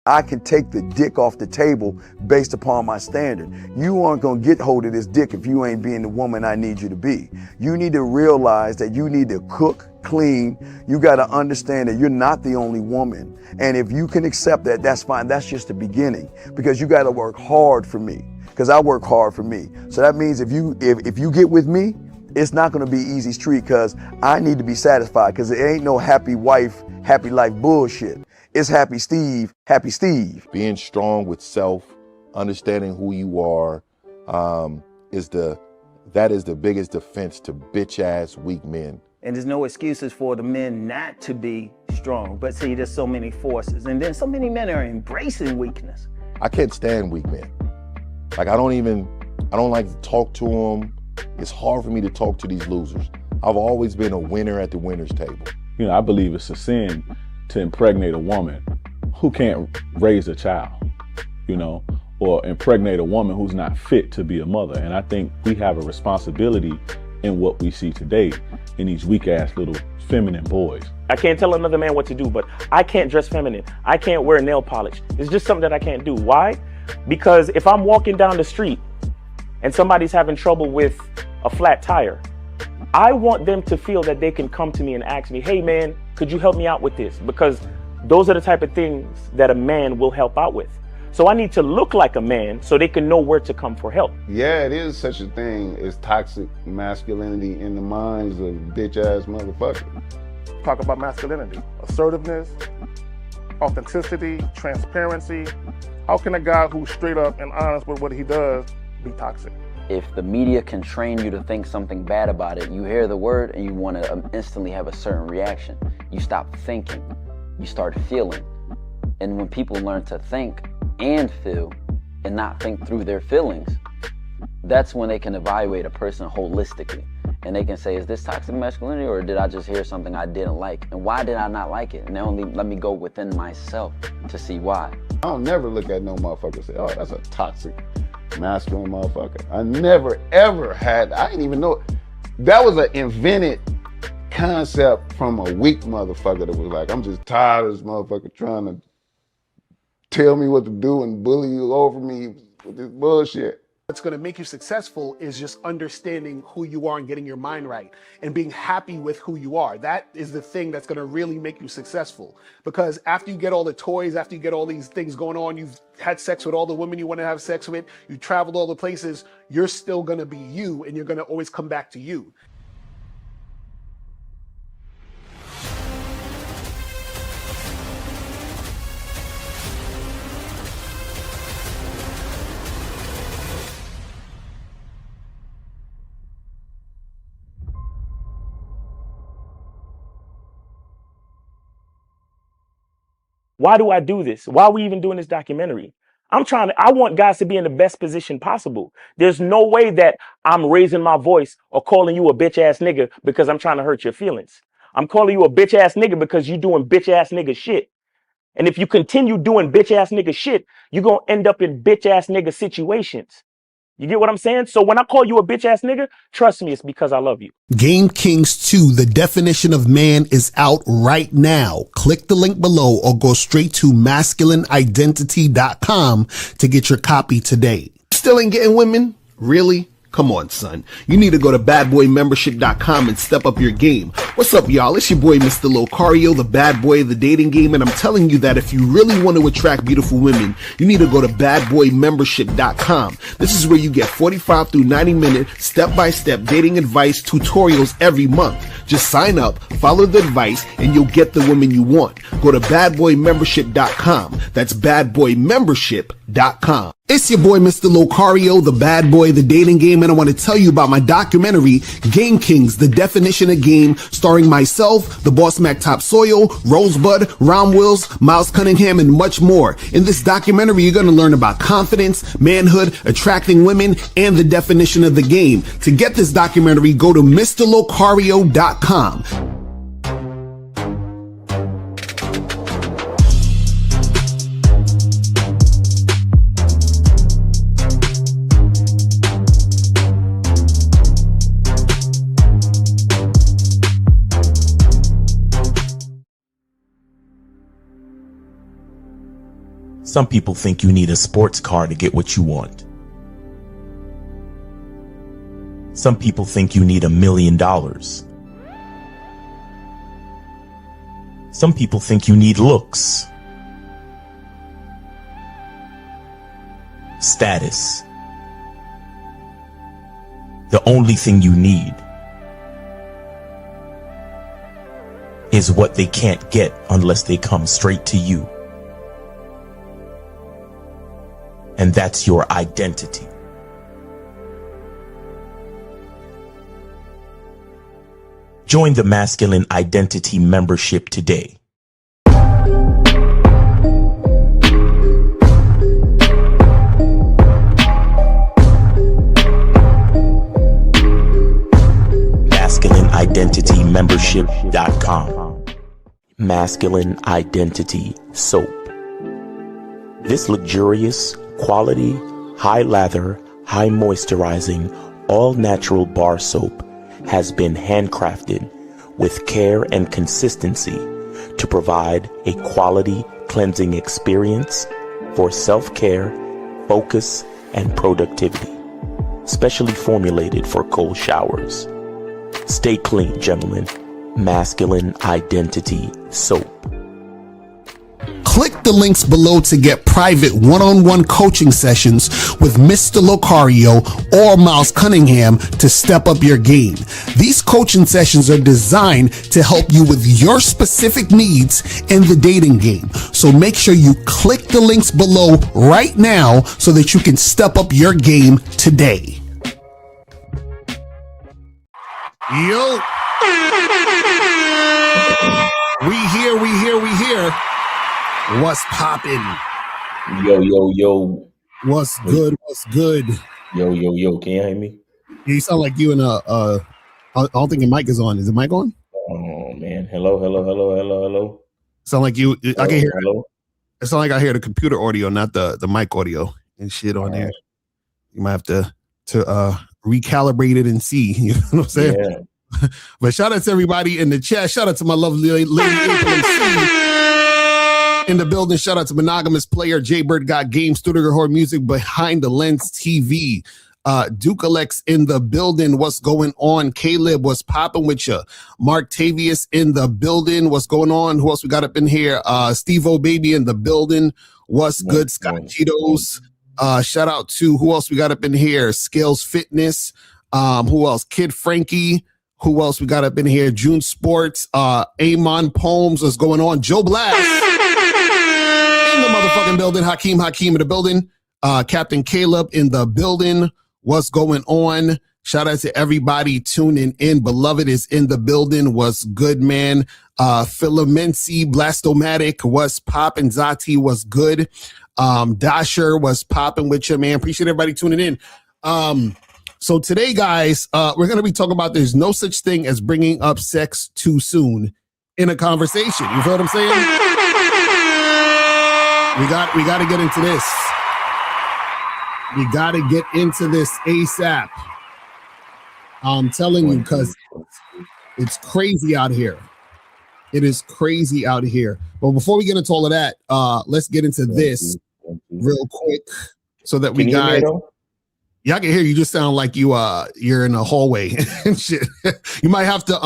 I can take the dick off the table based upon my standard. You aren't gonna get hold of this dick if you ain't being the woman I need you to be. You need to realize that you need to cook, clean. You gotta understand that you're not the only woman. And if you can accept that, that's fine. That's just the beginning, because you gotta work hard for me, because I work hard for me. So that means if you get with me, it's not gonna be easy street, because I need to be satisfied, because it ain't no happy wife, happy life bullshit. It's happy Steve, happy Steve. Being strong with self, understanding who you are, is the biggest defense to bitch ass weak men. And there's no excuses for the men not to be strong. But see, there's so many forces, and then so many men are embracing weakness. I can't stand weak men. Like I don't like to talk to them. It's hard for me to talk to these losers. I've always been a winner at the winner's table. You know, I believe it's a sin to impregnate a woman who can't raise a child, you know, or impregnate a woman who's not fit to be a mother. And I think we have a responsibility in what we see today in these weak ass little feminine boys. I can't tell another man what to do, but I can't dress feminine. I can't wear nail polish. It's just something that I can't do. Why? Because if I'm walking down the street and somebody's having trouble with a flat tire, I want them to feel that they can come to me and ask me, hey man, could you help me out with this? Because those are the type of things that a man will help out with. So I need to look like a man so they can know where to come for help. Yeah, it is such a thing as toxic masculinity in the minds of bitch ass motherfuckers. Talk about masculinity, assertiveness, authenticity, transparency. How can a guy who's straight up and honest with what he does be toxic? If the media can train you to think something bad about it, you hear the word and you want to instantly have a certain reaction. You stop thinking, you start feeling. And when people learn to think and feel and not think through their feelings, that's when they can evaluate a person holistically. And they can say, is this toxic masculinity, or did I just hear something I didn't like? And why did I not like it? And only let me go within myself to see why. I don't never look at no motherfucker and say, oh, that's a toxic masculine motherfucker. I never ever had, I didn't even know, that was an invented concept from a weak motherfucker that was like, I'm just tired of this motherfucker trying to tell me what to do and bully you over me with this bullshit. What's going to make you successful is just understanding who you are and getting your mind right and being happy with who you are. That is the thing that's going to really make you successful. Because after you get all the toys, after you get all these things going on, you've had sex with all the women you want to have sex with, you traveled all the places, you're still going to be you, and you're going to always come back to you. Why do I do this? Why are we even doing this documentary? I want guys to be in the best position possible. There's no way that I'm raising my voice or calling you a bitch ass nigga because I'm trying to hurt your feelings. I'm calling you a bitch ass nigga because you're doing bitch ass nigga shit. And if you continue doing bitch ass nigga shit, you're going to end up in bitch ass nigga situations. You get what I'm saying? So when I call you a bitch ass nigga, trust me, it's because I love you. Game Kings 2, The Definition of Man, is out right now. Click the link below or go straight to masculineidentity.com to get your copy today. Still ain't getting women? Really? Come on, son. You need to go to badboymembership.com and step up your game. What's up, y'all? It's your boy, Mr. Locario, the bad boy of the dating game, and I'm telling you that if you really want to attract beautiful women, you need to go to badboymembership.com. This is where you get 45 through 90-minute step-by-step dating advice tutorials every month. Just sign up, follow the advice, and you'll get the women you want. Go to badboymembership.com. That's badboymembership.com. It's your boy, Mr. Locario, the bad boy of the dating game, and I want to tell you about my documentary, Game Kings, The Definition of Game, starring myself, the Boss Mac Top Soil, Rosebud, Ron Wills, Miles Cunningham, and much more. In this documentary, you're going to learn about confidence, manhood, attracting women, and the definition of the game. To get this documentary, go to MrLocario.com. Some people think you need a sports car to get what you want. Some people think you need $1 million. Some people think you need looks, status. The only thing you need is what they can't get unless they come straight to you. And that's your identity. Join the Masculine Identity membership today. MasculineIdentityMembership.com. Masculine Identity Soap. This luxurious, quality, high lather, high moisturizing, all natural bar soap has been handcrafted with care and consistency to provide a quality cleansing experience for self-care, focus, and productivity. Specially formulated for cold showers. Stay clean, gentlemen. Masculine Identity Soap. Click the links below to get private one-on-one coaching sessions with Mr. Locario or Miles Cunningham to step up your game. These coaching sessions are designed to help you with your specific needs in the dating game. So make sure you click the links below right now so that you can step up your game today. Yo. We here. What's poppin'? Yo. What's good? Yo. Can you hear me? You sound like you in I don't think your mic is on. Is the mic on? Oh, man. Hello. Sound like you. I can hear. Hello. It sound like I hear the computer audio, not the mic audio and shit on there. You might have to recalibrate it and see. You know what I'm saying? Yeah. But shout out to everybody in the chat. Shout out to my lovely lady in the building. Shout out to Monogamous Player, Jaybird Got Game, Studio Horror Music, Behind the Lens TV. Duke Alex in the building. What's going on? Caleb, what's popping with you? Mark Tavius in the building. What's going on? Who else we got up in here? Steve O Baby in the building. What's good? Scott Cheetos. Shout out to who else we got up in here? Scales Fitness. Who else? Kid Frankie. Who else we got up in here? June Sports. Amon Poems. What's going on? Joe Blast in the motherfucking building. Hakeem in the building. Captain Caleb in the building. What's going on? Shout out to everybody tuning in. Beloved is in the building. What's good, man? Filamency, Blastomatic, what's poppin'? Zati, what's good? Dasher, what's poppin' with you, man? Appreciate everybody tuning in. So today, guys, we're going to be talking about there's no such thing as bringing up sex too soon in a conversation. You feel what I'm saying? We got to get into this. We got to get into this ASAP. I'm telling you, because it's crazy out here. It is crazy out here. But before we get into all of that, let's get into this real quick so that we guys. Yeah, I can hear you. Just sound like you're in a hallway and shit. You might have to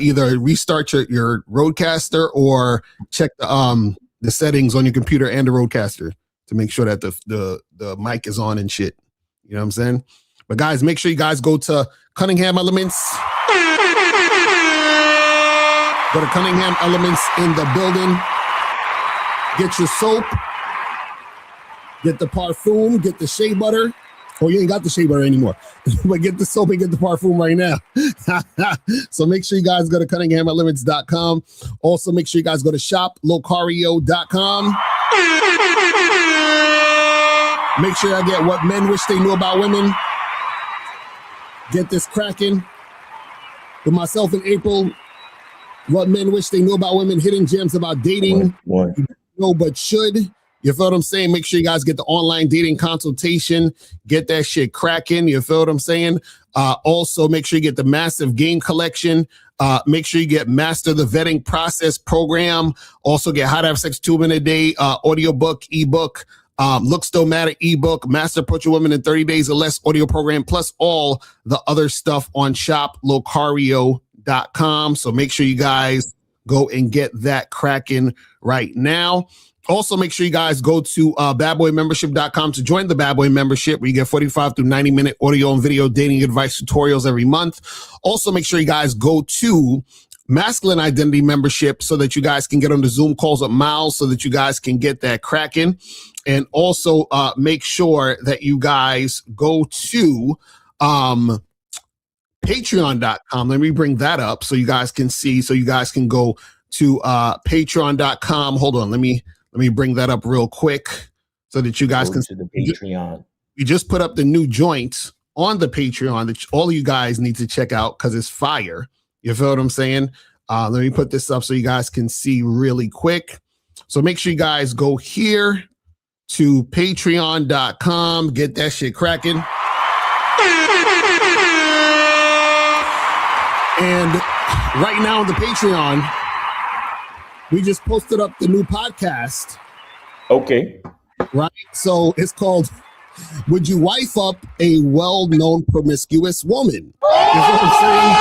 either restart your Rodecaster or check the settings on your computer and the Rodecaster to make sure that the mic is on and shit. You know what I'm saying? But guys, make sure you guys go to Cunningham Elements. Go to Cunningham Elements in the building. Get your soap. Get the parfum. Get the shea butter. Oh, you ain't got the shea butter anymore. But get the soap and get the parfum right now. So make sure you guys go to CunninghamElements.com. Also, make sure you guys go to shoplocario.com. Make sure I get what men wish they knew about women. Get this cracking. With myself in April, what men wish they knew about women, hidden gems about dating. No, but should. You feel what I'm saying? Make sure you guys get the online dating consultation. Get that shit cracking. You feel what I'm saying? Also, make sure you get the massive game collection. Make sure you get Master the Vetting Process program. Also get How to Have Sex 2 Minutes a Day audiobook, ebook, Looks Don't Matter ebook, Master Approach a Woman in 30 Days or Less audio program, plus all the other stuff on shop locario.com. So make sure you guys go and get that cracking right now. Also, make sure you guys go to badboymembership.com to join the Bad Boy membership, where you get 45 through 90-minute audio and video dating advice tutorials every month. Also, make sure you guys go to Masculine Identity membership so that you guys can get on the Zoom calls with Miles so that you guys can get that cracking. And also make sure that you guys go to patreon.com. Let me bring that up so you guys can see, so you guys can go to patreon.com. Hold on, let me bring that up real quick so that you guys can to the Patreon. We just put up the new joint on the Patreon that all of you guys need to check out because it's fire. You feel what I'm saying? Let me put this up so you guys can see really quick. So make sure you guys go here to patreon.com, get that shit cracking. And right now on the Patreon, we just posted up the new podcast. Okay. Right? So it's called Would You Wife Up a Well-Known Promiscuous Woman? You know what I'm saying?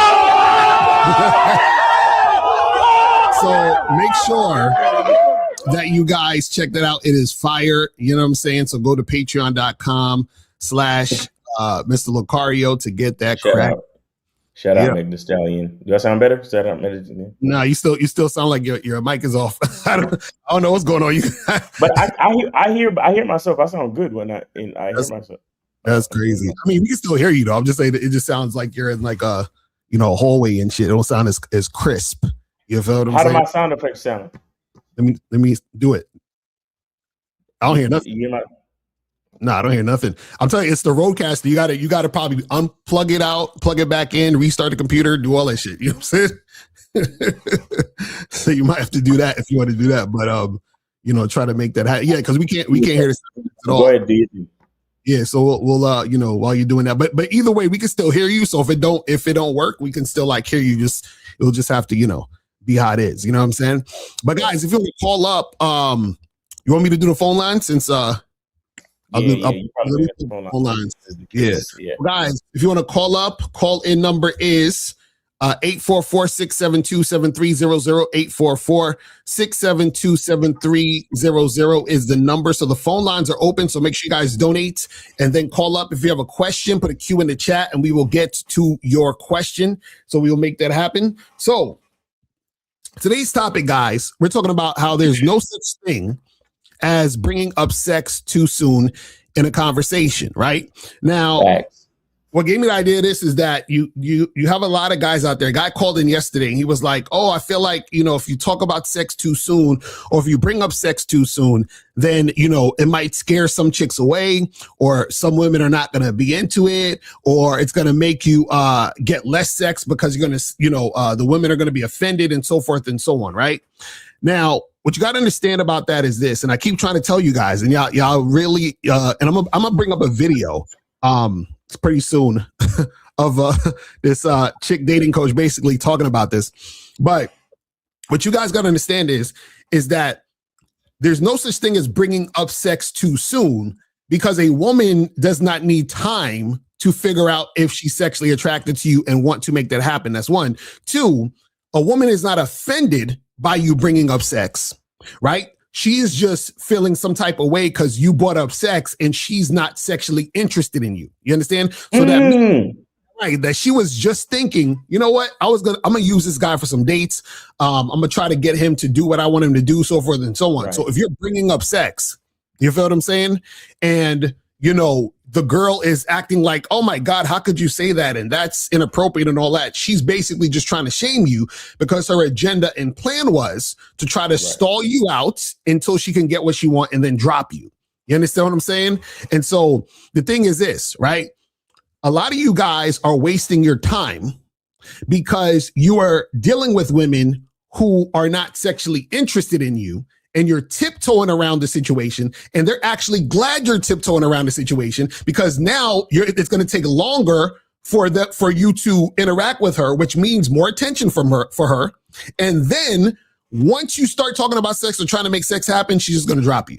So make sure that you guys check that out. It is fire. You know what I'm saying? So go to patreon.com/ Mr. Locario to get that crack. Shout out, Meg the Stallion. Do I sound better? Shout out, Meg. No, you still sound like your mic is off. I don't know what's going on. But I hear myself. I sound good when I hear myself. That's crazy. I mean, we can still hear you though. I'm just saying that it just sounds like you're in like a hallway and shit. It don't sound as crisp. You feel what I'm saying? How do my sound effects sound? Let me do it. I don't hear nothing. You hear my... No, I don't hear nothing. I'm telling you, it's the Rodecaster. You gotta probably unplug it out, plug it back in, restart the computer, do all that shit. You know what I'm saying? So you might have to do that if you want to do that. But try to make that happen. Yeah, because we can't hear this at all. Go ahead, dude. Yeah, so we'll while you're doing that. But either way, we can still hear you. So if it don't work, we can still hear you. It'll just have to, be how it is. You know what I'm saying? But guys, if you want to call up, you want me to do the phone line since phone lines. Yeah. Guys, if you want to call up, call in number is 844-672-7300. 844-672-7300 is the number. So the phone lines are open. So make sure you guys donate and then call up. If you have a question, put a Q in the chat and we will get to your question. So we will make that happen. So today's topic, guys, we're talking about how there's no such thing as bringing up sex too soon in a conversation, right? Now, what gave me the idea of this is that you have a lot of guys out there. A guy called in yesterday and he was like, oh, I feel like, if you talk about sex too soon or if you bring up sex too soon, then, it might scare some chicks away or some women are not going to be into it or it's going to make you get less sex because you're going to, the women are going to be offended and so forth and so on, right? Now, what you got to understand about that is this, and I keep trying to tell you guys, and y'all really, and I'm gonna bring up a video, it's pretty soon, of this chick dating coach basically talking about this. But what you guys got to understand is that there's no such thing as bringing up sex too soon because a woman does not need time to figure out if she's sexually attracted to you and want to make that happen. That's one. Two, a woman is not offended by you bringing up sex, right? She is just feeling some type of way because you brought up sex and she's not sexually interested in you. You understand? So that means, right, that she was just thinking, you know what? I'm gonna use this guy for some dates. I'm gonna try to get him to do what I want him to do, so forth and so on. Right. So if you're bringing up sex, you feel what I'm saying? And the girl is acting like, oh my God, how could you say that? And that's inappropriate and all that. She's basically just trying to shame you because her agenda and plan was to try to stall you out until she can get what she wants and then drop you. You understand what I'm saying? And so the thing is this, right? A lot of you guys are wasting your time because you are dealing with women who are not sexually interested in you. And you're tiptoeing around the situation, and they're actually glad you're tiptoeing around the situation because now it's going to take longer for you to interact with her, which means more attention for her. And then once you start talking about sex or trying to make sex happen, she's just going to drop you.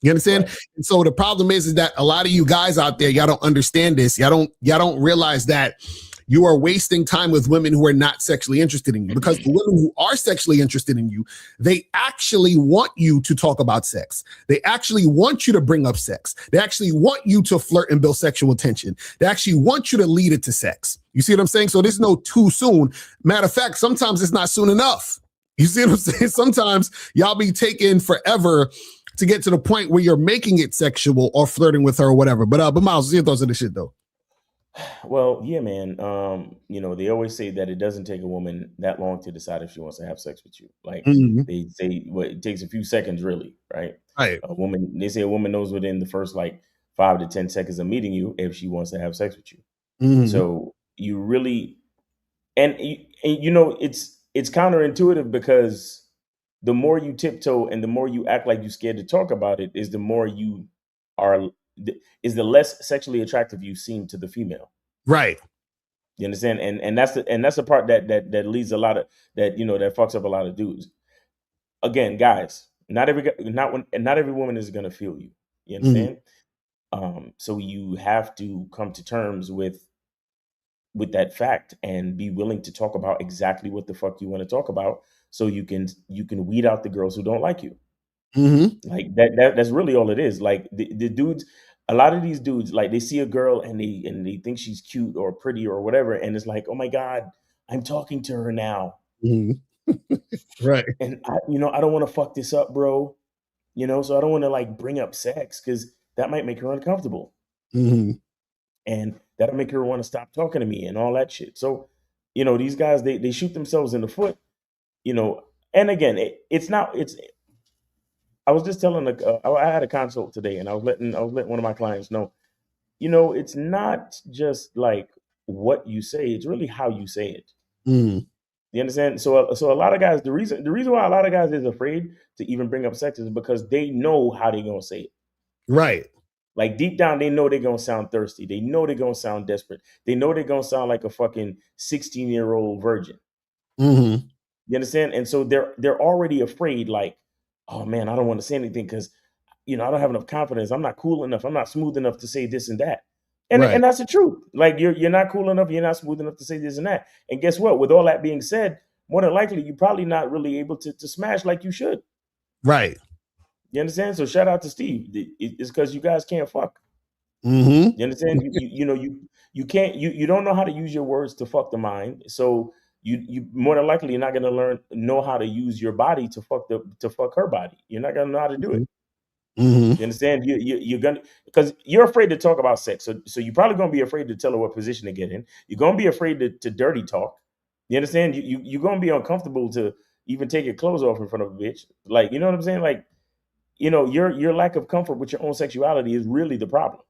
You understand? Right. And so the problem is that a lot of you guys out there, y'all don't understand this. Y'all don't realize that you are wasting time with women who are not sexually interested in you, because the women who are sexually interested in you, they actually want you to talk about sex. They actually want you to bring up sex. They actually want you to flirt and build sexual tension. They actually want you to lead it to sex. You see what I'm saying? So there's no too soon. Matter of fact, sometimes it's not soon enough. You see what I'm saying? Sometimes y'all be taking forever to get to the point where you're making it sexual or flirting with her or whatever. But Miles, your thoughts on this shit though? Well, yeah, man. They always say that it doesn't take a woman that long to decide if she wants to have sex with you. Like they say, it takes a few seconds, really, right? Right. They say a woman knows within the first like 5 to 10 seconds of meeting you if she wants to have sex with you. So you really, it's counterintuitive, because the more you tiptoe and the more you act like you're scared to talk about it, is the more you are. Is the less sexually attractive you seem to the female. Right. You understand? And that's the part that leads a lot of that fucks up a lot of dudes. Again, guys, not every woman is gonna feel you. You understand? So you have to come to terms with that fact and be willing to talk about exactly what the fuck you want to talk about, so you can weed out the girls who don't like you. Like that's really all it is. Like the dudes, a lot of these dudes, like they see a girl and they think she's cute or pretty or whatever, and it's like, oh my god, I'm talking to her now. Right. And I don't want to fuck this up, bro. So I don't want to like bring up sex, because that might make her uncomfortable, and that'll make her want to stop talking to me and all that shit. So these guys, they shoot themselves in the foot. And again, it's. I was just telling I had a consult today, and I was letting one of my clients know, it's not just like what you say; it's really how you say it. You understand? So a lot of guys, the reason why a lot of guys is afraid to even bring up sex is because they know how they're gonna say it. Right. Like deep down, they know they're gonna sound thirsty. They know they're gonna sound desperate. They know they're gonna sound like a fucking 16-year-old virgin. You understand? And so they're already afraid. Like, oh man, I don't want to say anything because I don't have enough confidence. I'm not cool enough. I'm not smooth enough to say this and that. And that's the truth. Like you're not cool enough. You're not smooth enough to say this and that. And guess what? With all that being said, more than likely, you're probably not really able to smash like you should. Right. You understand? So shout out to Steve. It's because you guys can't fuck. You understand? You can't. You don't know how to use your words to fuck the mind. So you more than likely, you're not gonna know how to use your body to fuck her body. You're not gonna know how to do it. You understand? You're gonna, because you're afraid to talk about sex. So you're probably gonna be afraid to tell her what position to get in. You're gonna be afraid to dirty talk. You understand? You're gonna be uncomfortable to even take your clothes off in front of a bitch. Like, you know what I'm saying? Like, your lack of comfort with your own sexuality is really the problem.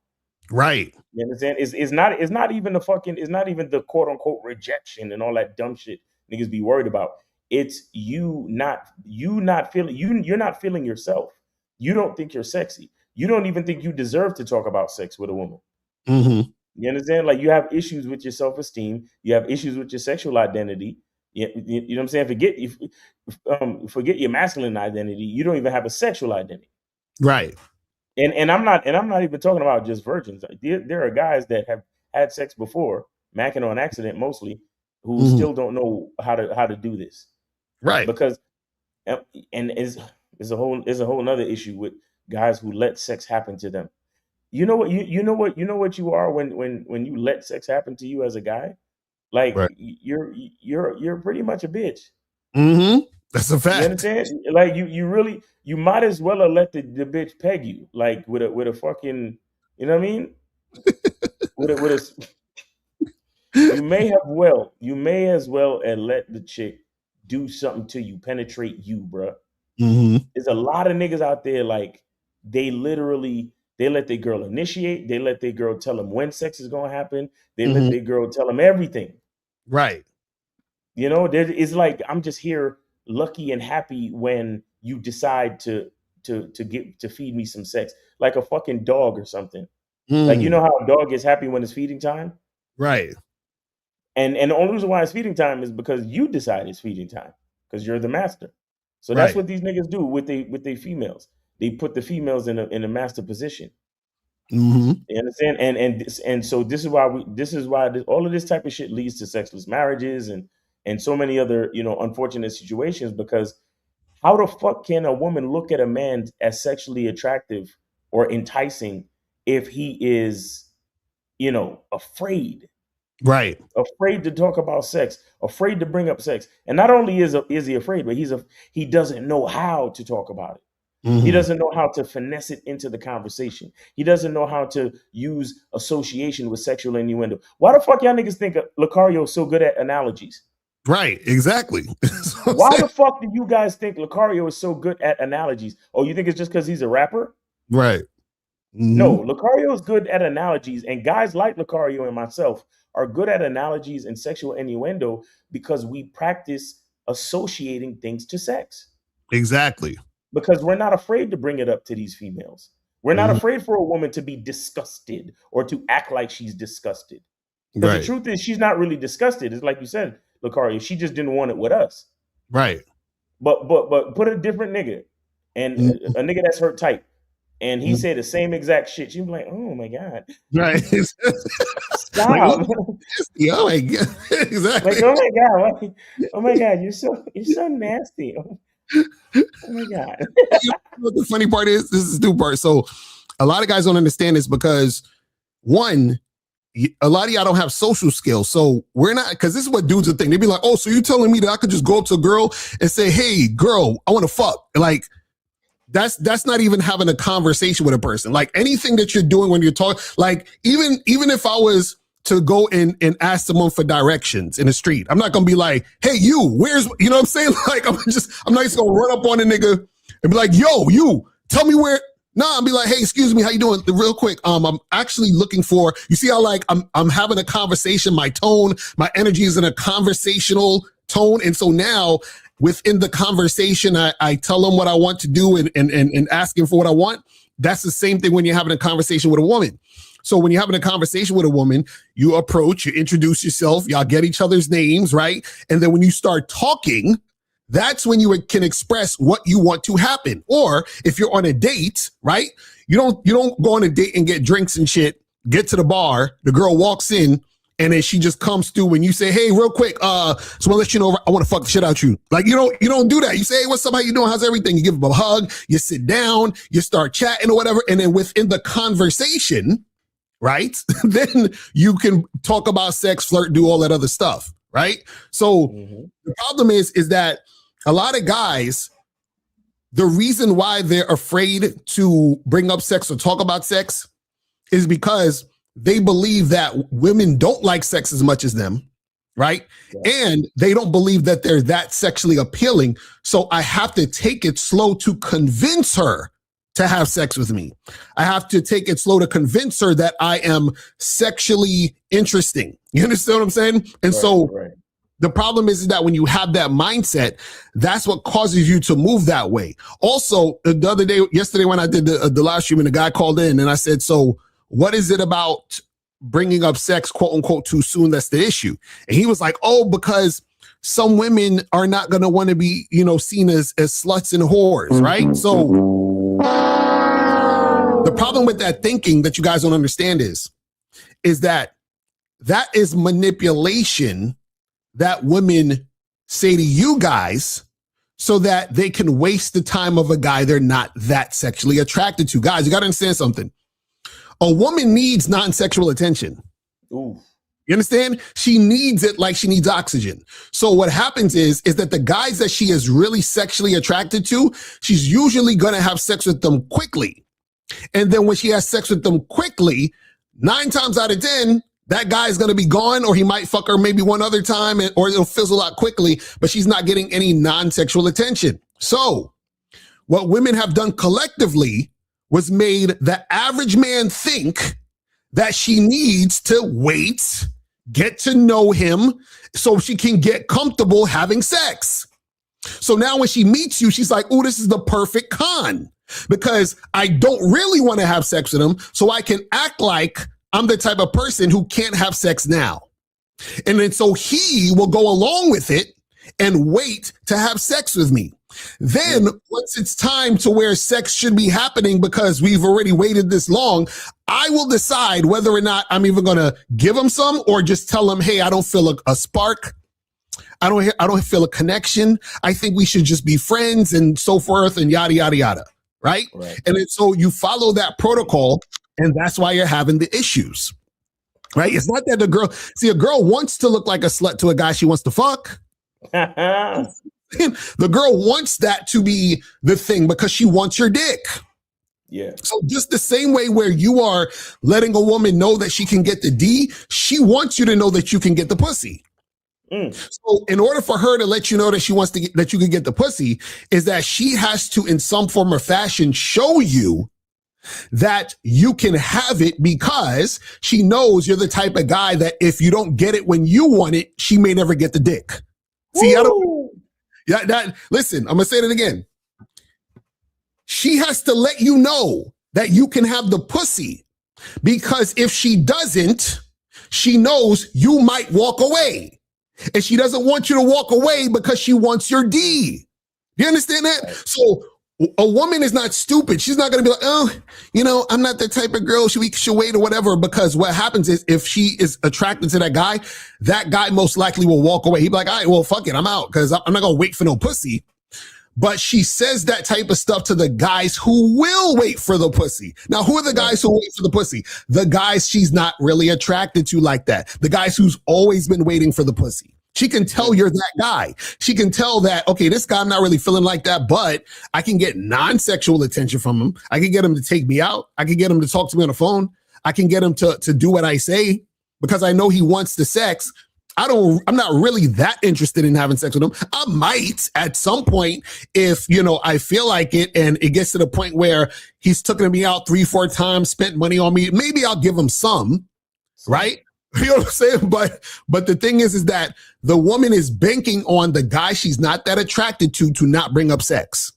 Right. You understand? It's not even the quote unquote rejection and all that dumb shit niggas be worried about. It's you're not feeling yourself. You don't think you're sexy. You don't even think you deserve to talk about sex with a woman. You understand? Like, you have issues with your self-esteem. You have issues with your sexual identity. You know what I'm saying? Forget your masculine identity. You don't even have a sexual identity. Right. And I'm not even talking about just virgins. There are guys that have had sex before, macking on accident mostly, who still don't know how to do this. Right. Because and is a whole nother issue with guys who let sex happen to them. You know what you are when you let sex happen to you as a guy? Like, right. you're pretty much a bitch. That's a fact. You understand? Like, you might as well have let the bitch peg you, like with a fucking, you know what I mean? You may as well have let the chick do something to you, penetrate you, bro. There's a lot of niggas out there, like, they let their girl initiate. They let their girl tell them when sex is gonna happen. They let their girl tell them everything. Right. It's like, I'm just here lucky and happy when you decide to feed me some sex, like a fucking dog or something. Like, you know how a dog is happy when it's feeding time? Right. And the only reason why it's feeding time is because you decide it's feeding time because you're the master. So that's Right. what these niggas do with they females. They put the females in a master position. Mm-hmm. You understand? And so this is why all of this type of shit leads to sexless marriages and so many other, you know, unfortunate situations, because how the fuck can a woman look at a man as sexually attractive or enticing if he is, you know, afraid Right. to talk about sex, afraid to bring up sex? And not only is he afraid, but he doesn't know how to talk about it. He doesn't know how to finesse it into the conversation. He doesn't know how to use association with sexual innuendo. Why the fuck y'all niggas think Locario is so good at analogies? Right. Exactly. Why the fuck do you guys think Locario is so good at analogies? Oh, you think it's just because he's a rapper? Right. No, Locario is good at analogies, and guys like Locario and myself are good at analogies and sexual innuendo because we practice associating things to sex. Exactly. Because we're not afraid to bring it up to these females. We're not afraid for a woman to be disgusted or to act like she's disgusted. Because Right. the truth is, she's not really disgusted. It's like you said, Locario, she just didn't want it with us. Right. But put a different nigga and a nigga that's her type, and he said the same exact shit. She'd be like, "Oh my god, Right. stop!" Like, oh my god, exactly. Like, oh my god, you're so nasty. Oh my god. You know what the funny part is? This is the new part. So a lot of guys don't understand this because one, a lot of y'all don't have social skills. So we're not, because this is what dudes would think. They'd be like, oh, so you telling me that I could just go up to a girl and say, hey, girl, I want to fuck. Like, that's not even having a conversation with a person. Like anything that you're doing when you're talking, like even if I was to go and ask someone for directions in the street, I'm not going to be like, hey, you, where's, you know what I'm saying? Like, I'm not just going to run up on a nigga and be like, yo, you, tell me where. No, I'll be like, hey, excuse me, how you doing? Real quick, I'm actually looking for, you see how like I'm having a conversation, my tone, my energy is in a conversational tone. And so now within the conversation, I tell them what I want to do and asking for what I want. That's the same thing when you're having a conversation with a woman. So when you're having a conversation with a woman, you approach, you introduce yourself, y'all get each other's names, right? And then when you start talking, that's when you can express what you want to happen. Or if you're on a date, right? You don't go on a date and get drinks and shit, get to the bar, the girl walks in, and then she just comes through and you say, hey, real quick, so I'll let you know I want to fuck the shit out you. Like, you don't do that. You say, hey, what's up? How you doing? How's everything? You give them a hug, you sit down, you start chatting or whatever. And then within the conversation, right? Then you can talk about sex, flirt, do all that other stuff, right? So the problem is that a lot of guys, the reason why they're afraid to bring up sex or talk about sex is because they believe that women don't like sex as much as them, right? Yeah. And they don't believe that they're that sexually appealing. So I have to take it slow to convince her to have sex with me. I have to take it slow to convince her that I am sexually interesting. You understand what I'm saying? And the problem is that when you have that mindset, that's what causes you to move that way. Also, yesterday when I did the live stream and the guy called in and I said, so what is it about bringing up sex, quote unquote, too soon? That's the issue. And he was like, oh, because some women are not going to want to be, seen as sluts and whores, right? So the problem with that thinking that you guys don't understand is that is manipulation that women say to you guys so that they can waste the time of a guy they're not that sexually attracted to. Guys, you got to understand something. A woman needs non-sexual attention. Ooh. You understand? She needs it like she needs oxygen. So what happens is that the guys that she is really sexually attracted to, she's usually going to have sex with them quickly. And then when she has sex with them quickly, 9 times out of 10, that guy is going to be gone, or he might fuck her maybe one other time, or it'll fizzle out quickly, but she's not getting any non-sexual attention. So what women have done collectively was made the average man think that she needs to wait, get to know him, so she can get comfortable having sex. So now when she meets you, she's like, oh, this is the perfect con, because I don't really want to have sex with him, so I can act like I'm the type of person who can't have sex now. And then so he will go along with it and wait to have sex with me. Then once it's time to where sex should be happening because we've already waited this long, I will decide whether or not I'm even going to give him some or just tell him, hey, I don't feel a spark. I don't feel a connection. I think we should just be friends and so forth and yada, yada, yada. Right? And then so you follow that protocol and that's why you're having the issues. Right? It's not that a girl wants to look like a slut to a guy she wants to fuck. The girl wants that to be the thing because she wants your dick. Yeah. So just the same way where you are letting a woman know that she can get the D, she wants you to know that you can get the pussy. So in order for her to let you know that she wants to that you can get the pussy is that she has to in some form or fashion show you that you can have it because she knows you're the type of guy that if you don't get it when you want it, she may never get the dick. See, listen, I'm gonna say it again. She has to let you know that you can have the pussy because if she doesn't, she knows you might walk away. And she doesn't want you to walk away because she wants your D. You understand that? So a woman is not stupid. She's not going to be like, oh, I'm not the type of girl. She'll wait or whatever. Because what happens is if she is attracted to that guy most likely will walk away. He'd be like, all right, well, fuck it. I'm out because I'm not going to wait for no pussy. But she says that type of stuff to the guys who will wait for the pussy. Now, who are the guys who wait for the pussy? The guys she's not really attracted to like that. The guys who's always been waiting for the pussy. She can tell you're that guy. She can tell that, okay, this guy I'm not really feeling like that, but I can get non-sexual attention from him. I can get him to take me out. I can get him to talk to me on the phone. I can get him to do what I say because I know he wants the sex. I'm not really that interested in having sex with him. I might at some point if, I feel like it and it gets to the point where he's taken me out 3-4 times, spent money on me. Maybe I'll give him some, right? You know what I'm saying? But the thing is that the woman is banking on the guy she's not that attracted to not bring up sex.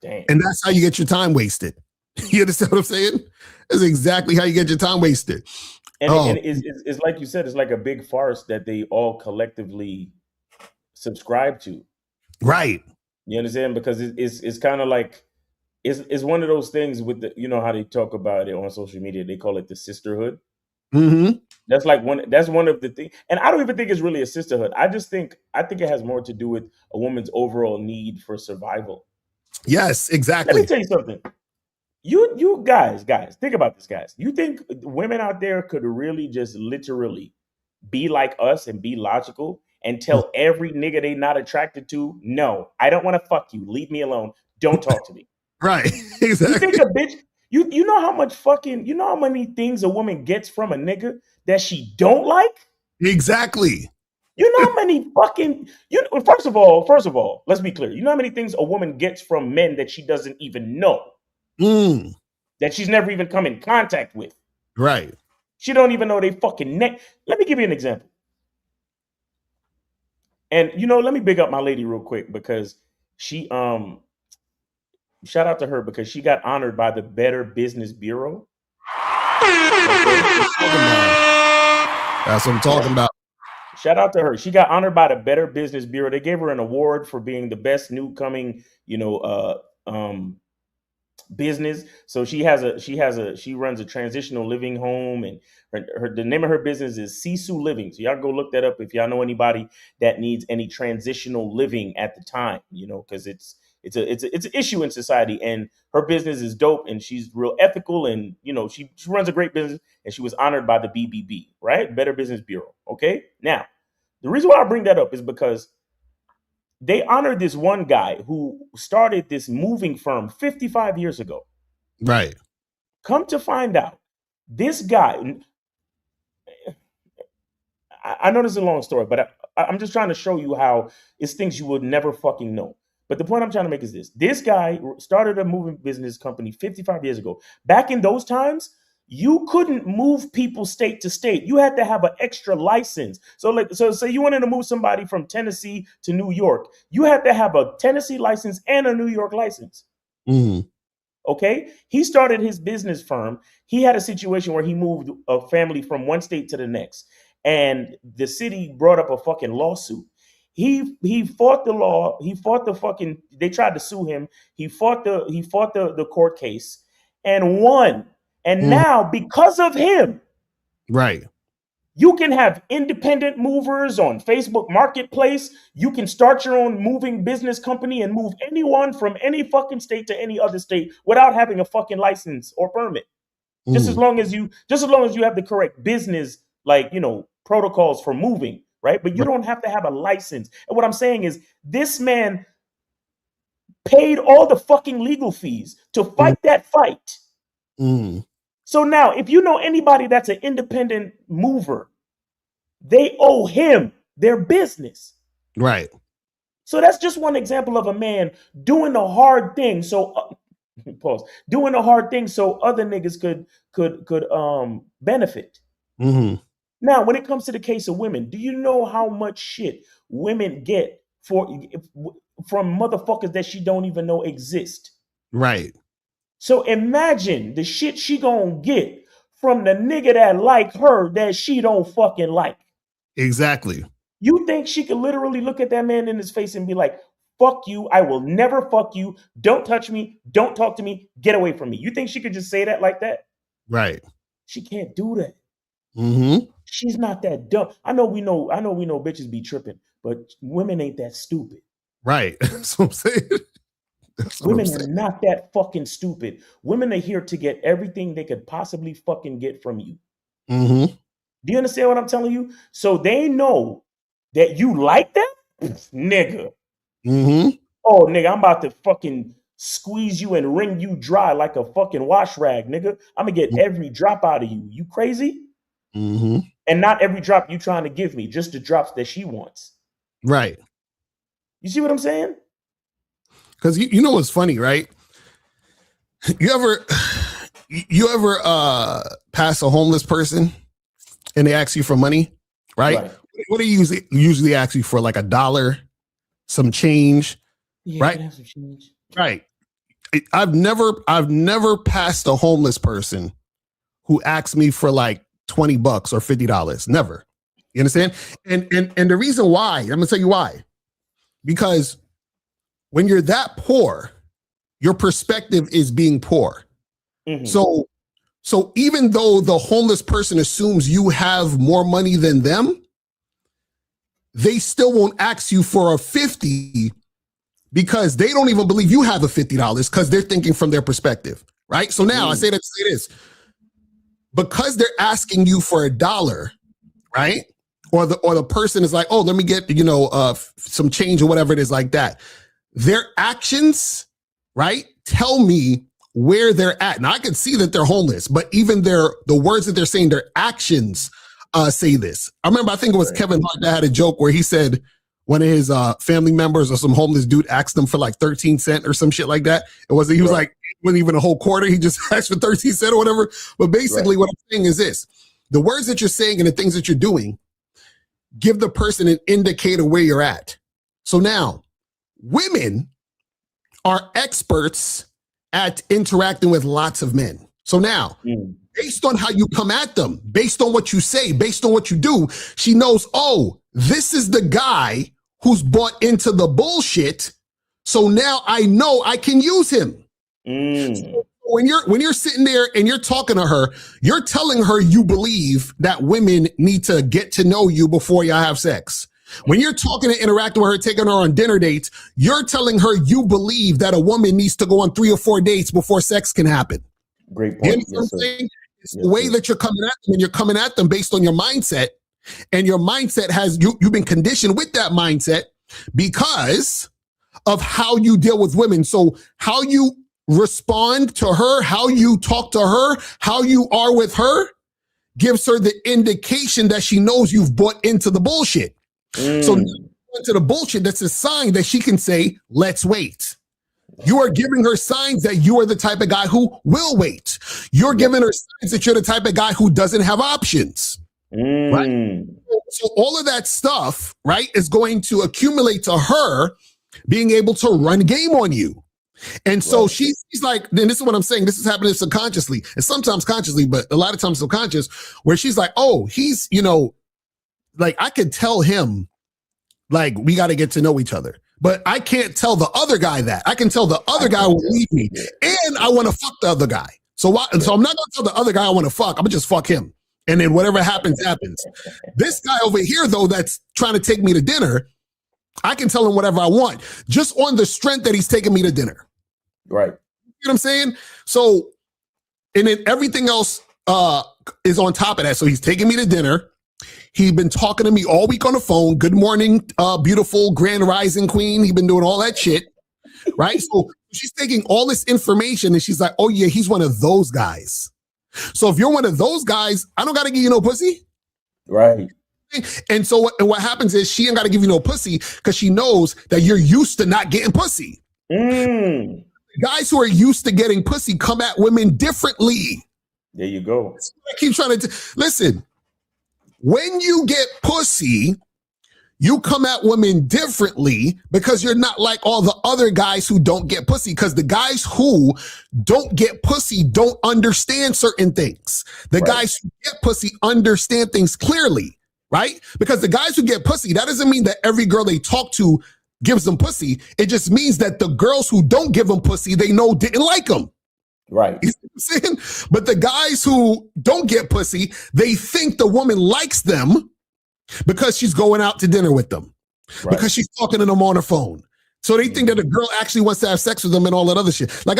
Damn. And that's how you get your time wasted. You understand what I'm saying? That's exactly how you get your time wasted. And it's like you said, it's like a big farce that they all collectively subscribe to. Right. You understand? Because it's kind of like, it's one of those things with how they talk about it on social media. They call it the sisterhood. Mm-hmm. That's one of the things. And I don't even think it's really a sisterhood. I think it has more to do with a woman's overall need for survival. Yes, exactly. Let me tell you something. You guys, think about this, guys. You think women out there could really just literally be like us and be logical and tell every nigga they not attracted to, no, I don't want to fuck you. Leave me alone. Don't talk to me. Right. Exactly. You think a bitch, you know how much you know how many things a woman gets from a nigga that she don't like? Exactly. You know how many fucking, first of all, let's be clear. You know how many things a woman gets from men that she doesn't even know? That she's never even come in contact with. Right. She don't even know they fucking neck. Let me give you an example. And let me big up my lady real quick because she shout out to her because she got honored by the Better Business Bureau. That's what I'm talking about. Shout out to her. She got honored by the Better Business Bureau. They gave her an award for being the best new coming, business. So she runs a transitional living home, and the name of her business is Sisu Living. So y'all go look that up if y'all know anybody that needs any transitional living at the time, because it's an issue in society, and her business is dope, and she's real ethical, and she runs a great business, and she was honored by the BBB, right? Better Business Bureau. Okay, now the reason why I bring that up is because they honored this one guy who started this moving firm 55 years ago. Right. Come to find out, this guy, I know this is a long story, but I'm just trying to show you how it's things you would never fucking know. But the point I'm trying to make is this. This guy started a moving business company 55 years ago. Back in those times, you couldn't move people state to state. You had to have an extra license. So say you wanted to move somebody from Tennessee to New York. You had to have a Tennessee license and a New York license. Mm-hmm. Okay. He started his business firm. He had a situation where he moved a family from one state to the next. and the city brought up a fucking lawsuit. He fought the law. He fought the fucking. They tried to sue him. He fought the court case and won. And now because of him, Right. you can have independent movers on Facebook Marketplace. You can start your own moving business company and move anyone from any fucking state to any other state without having a fucking license or permit. Just as long as you have the correct business, like, protocols for moving, right? But you don't have to have a license. And what I'm saying is this man paid all the fucking legal fees to fight that fight. So now, if you know anybody that's an independent mover, they owe him their business. Right. So that's just one example of a man doing the hard thing. So doing the hard thing so other niggas could benefit. Now, when it comes to the case of women, do you know how much shit women get from motherfuckers that she don't even know exist? Right. So imagine the shit she gonna get from the nigga that like her that she don't fucking like. Exactly. You think she could literally look at that man in his face and be like, fuck you, I will never fuck you, don't touch me, don't talk to me, get away from me. You think she could just say that like that? Right. She can't do that. Mm-hmm. She's not that dumb. I know we know bitches be tripping, but women ain't that stupid. Right. That's what I'm saying. Women are not that fucking stupid. Women are here to get everything they could possibly fucking get from you. Mm-hmm. Do you understand what I'm telling you? So they know that you like that, nigga. Mm-hmm. Oh, nigga, I'm about to fucking squeeze you and wring you dry like a fucking wash rag, nigga. I'm gonna get every drop out of you. You crazy? Mm-hmm. And not every drop you trying to give me, just the drops that she wants. Right. You see what I'm saying? Because you know what's funny, right? You ever pass a homeless person and they ask you for money, right? What do you usually ask you for? Like $1, some change, right? Some change. Right. I've never passed a homeless person who asked me for like $20 or $50. Never. You understand? And the reason why, I'm gonna tell you why. Because when you're that poor, your perspective is being poor. Mm-hmm. So even though the homeless person assumes you have more money than them, they still won't ask you for a 50 because they don't even believe you have a $50 because they're thinking from their perspective, right? So now I say that to say this. Because they're asking you for $1, right? Or the person is like, oh, let me get, some change or whatever it is like that. Their actions, right, tell me where they're at. Now I can see that they're homeless, but even the words that they're saying, their actions say this. I remember, I think it was Kevin Hart that had a joke where he said one of his family members or some homeless dude asked him for like 13 cents or some shit like that. He was like, it wasn't even a whole quarter. He just asked for 13 cents or whatever. But basically what I'm saying is this: the words that you're saying and the things that you're doing give the person an indicator where you're at. So now, women are experts at interacting with lots of men. So now, based on how you come at them, based on what you say, based on what you do, she knows, oh, this is the guy who's bought into the bullshit. So now I know I can use him. So when you're sitting there and you're talking to her, you're telling her you believe that women need to get to know you before y'all have sex. When you're talking and interacting with her, taking her on dinner dates, you're telling her you believe that a woman needs to go on 3 or 4 dates before sex can happen. Great point. You know what I'm saying? It's the way that you're coming at them, and you're coming at them based on your mindset. And your mindset has, you've been conditioned with that mindset because of how you deal with women. So how you respond to her, how you talk to her, how you are with her gives her the indication that she knows you've bought into the bullshit. So into the bullshit, that's a sign that she can say, let's wait. You are giving her signs that you are the type of guy who will wait. You're giving her signs that you're the type of guy who doesn't have options. Right? So all of that stuff, right, is going to accumulate to her being able to run game on you. And so she's like, then this is what I'm saying. This is happening subconsciously and sometimes consciously, but a lot of times subconscious, where she's like, oh, he's, like I could tell him, like, we got to get to know each other. But I can't tell the other guy that. I can tell the other guy will leave me. And I want to fuck the other guy. So why, so I'm not going to tell the other guy I want to fuck. I'm going to just fuck him. And then whatever happens, happens. This guy over here, though, that's trying to take me to dinner, I can tell him whatever I want, just on the strength that he's taking me to dinner. Right. You know what I'm saying? So, and then everything else is on top of that. So he's taking me to dinner. He's been talking to me all week on the phone. Good morning, beautiful grand rising queen. He's been doing all that shit, right? So she's taking all this information and she's like, oh yeah, he's one of those guys. So if you're one of those guys, I don't got to give you no pussy. Right. And so what happens is she ain't got to give you no pussy because she knows that you're used to not getting pussy. Guys who are used to getting pussy come at women differently. There you go. I keep trying to listen. When you get pussy, you come at women differently because you're not like all the other guys who don't get pussy. Because the guys who don't get pussy don't understand certain things. The guys who get pussy understand things clearly, right? Because the guys who get pussy, that doesn't mean that every girl they talk to gives them pussy. It just means that the girls who don't give them pussy, they know didn't like them. Right. You see what I'm saying? But the guys who don't get pussy, they think the woman likes them because she's going out to dinner with them, because she's talking to them on her phone. So they think that a girl actually wants to have sex with them and all that other shit. Like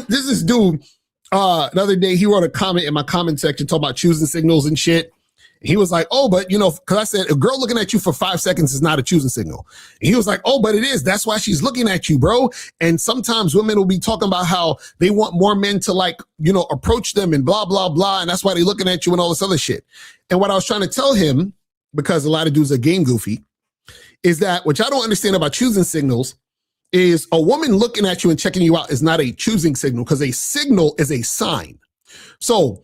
this dude the other day, he wrote a comment in my comment section talking about choosing signals and shit. He was like, oh, but because I said a girl looking at you for 5 seconds is not a choosing signal. And he was like, oh, but it is. That's why she's looking at you, bro. And sometimes women will be talking about how they want more men to approach them and blah, blah, blah. And that's why they're looking at you and all this other shit. And what I was trying to tell him, because a lot of dudes are game goofy, is that what I don't understand about choosing signals is a woman looking at you and checking you out is not a choosing signal, because a signal is a sign. So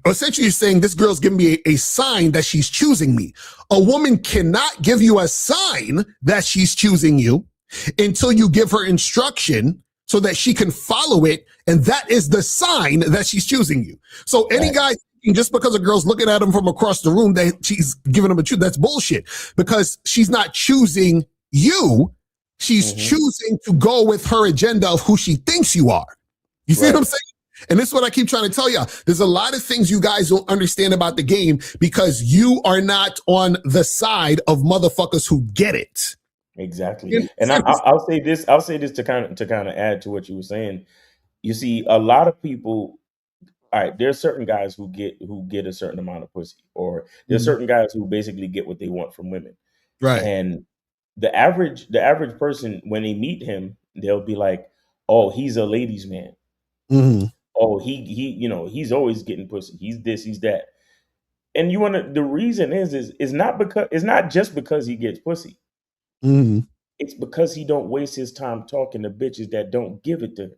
essentially you're saying this girl's giving me a sign that she's choosing me. A woman cannot give you a sign that she's choosing you until you give her instruction so that she can follow it. And that is the sign that she's choosing you. So any guy, just because a girl's looking at him from across the room, that she's giving him a truth, that's bullshit, because she's not choosing you. She's choosing to go with her agenda of who she thinks you are. You see what I'm saying? And this is what I keep trying to tell y'all. There's a lot of things you guys don't understand about the game because you are not on the side of motherfuckers who get it. Exactly. And I'll say this. I'll say this to kind of add to what you were saying. You see, a lot of people. All right, there's certain guys who get a certain amount of pussy, or there's certain guys who basically get what they want from women. Right. And the average person, when they meet him, they'll be like, "Oh, he's a ladies' man. Oh, he's always getting pussy. He's this, he's that." And the reason is not just because he gets pussy. It's because he don't waste his time talking to bitches that don't give it to him.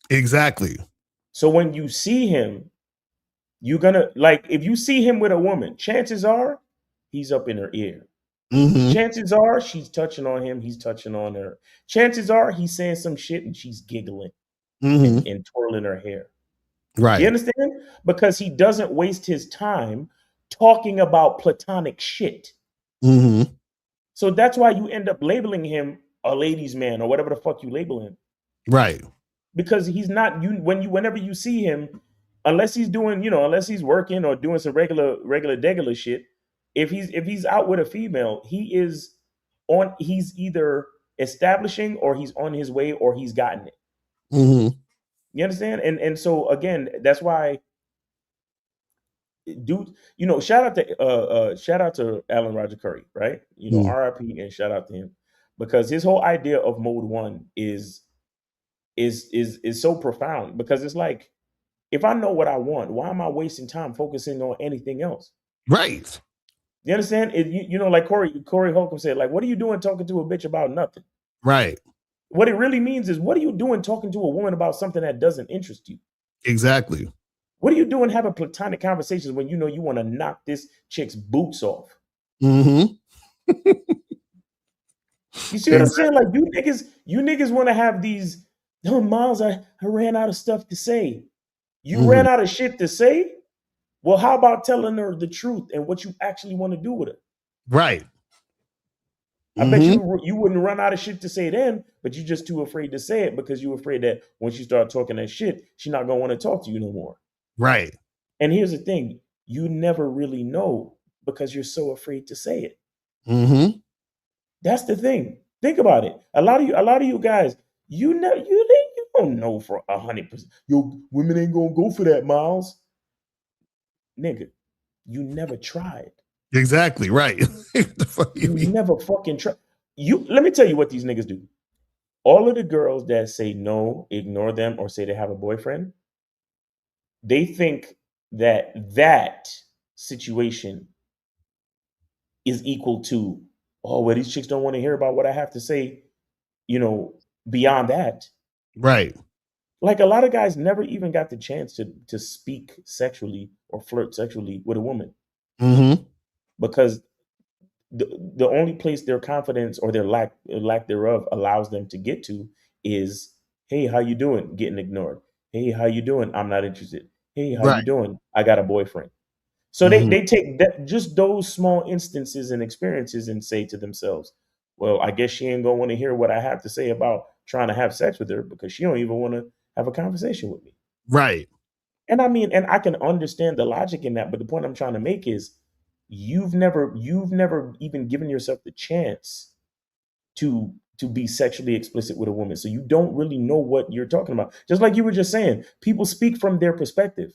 Exactly. So when you see him, you're gonna if you see him with a woman, chances are he's up in her ear. Chances are she's touching on him, he's touching on her. Chances are he's saying some shit and she's giggling and twirling her hair. Right. You understand? Because he doesn't waste his time talking about platonic shit. So that's why you end up labeling him a ladies' man or whatever the fuck you label him. Right. Because he's not whenever you see him, unless he's doing, unless he's working or doing some regular degular shit, if he's out with a female, he's either establishing or he's on his way or he's gotten it. You understand? And so again, that's why dude, shout out to Alan Roger Curry, right? RIP, and shout out to him, because his whole idea of mode 1 is so profound, because it's like, if I know what I want, why am I wasting time focusing on anything else? Right. You understand? Like Corey Holcomb said, like, what are you doing talking to a bitch about nothing? Right. What it really means is, what are you doing talking to a woman about something that doesn't interest you? Exactly. What are you doing having platonic conversations when you want to knock this chick's boots off? You see what I'm saying? Like, you niggas want to have these, oh, Miles, I ran out of stuff to say. You ran out of shit to say? Well, how about telling her the truth and what you actually want to do with her? Right. I bet you wouldn't run out of shit to say then, but you're just too afraid to say it because you're afraid that once you start talking that shit, she's not gonna want to talk to you no more. Right. And here's the thing: you never really know because you're so afraid to say it. Mm-hmm. That's the thing. Think about it. A lot of you guys, you don't know for 100%. Yo, women ain't gonna go for that, Miles. Nigga, you never tried. Exactly. Right. The fuck You never fucking tried. Let me tell you what these niggas do. All of the girls that say no, ignore them, or say they have a boyfriend, they think that situation is equal to, oh, well, these chicks don't want to hear about what I have to say, beyond that. Right. Like a lot of guys never even got the chance to speak sexually or flirt sexually with a woman. Mm-hmm. Because the only place their confidence or their lack thereof allows them to get to is, hey, how you doing? Getting ignored. Hey, how you doing? I'm not interested. Hey, how you doing? I got a boyfriend. So they take just those small instances and experiences and say to themselves, well, I guess she ain't gonna want to hear what I have to say about trying to have sex with her because she don't even want to have a conversation with me. Right. And I mean, and I can understand the logic in that, but the point I'm trying to make is you've never even given yourself the chance to be sexually explicit with a woman. So you don't really know what you're talking about. Just like you were just saying, people speak from their perspective.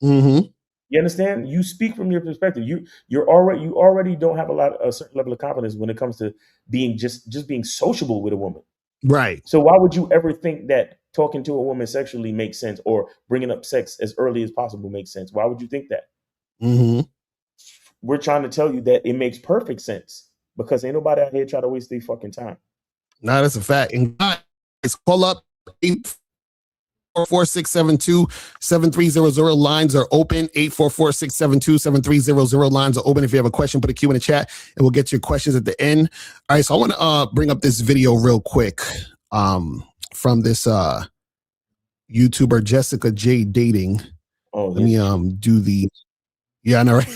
Mm-hmm. You understand? You speak from your perspective. You already don't have a certain level of confidence when it comes to being just being sociable with a woman. Right. So why would you ever think that talking to a woman sexually makes sense or bringing up sex as early as possible makes sense? Why would you think that? Mm-hmm. We're trying to tell you that it makes perfect sense because ain't nobody out here try to waste their fucking time. No, that's a fact. And guys, call up 844-672-7300. Lines are open. 844-672-7300. Lines are open. If you have a question, put a Q in the chat and we'll get your questions at the end. All right, so I want to bring up this video real quick from this YouTuber Jessica J Dating. Oh, let me do the I know, right?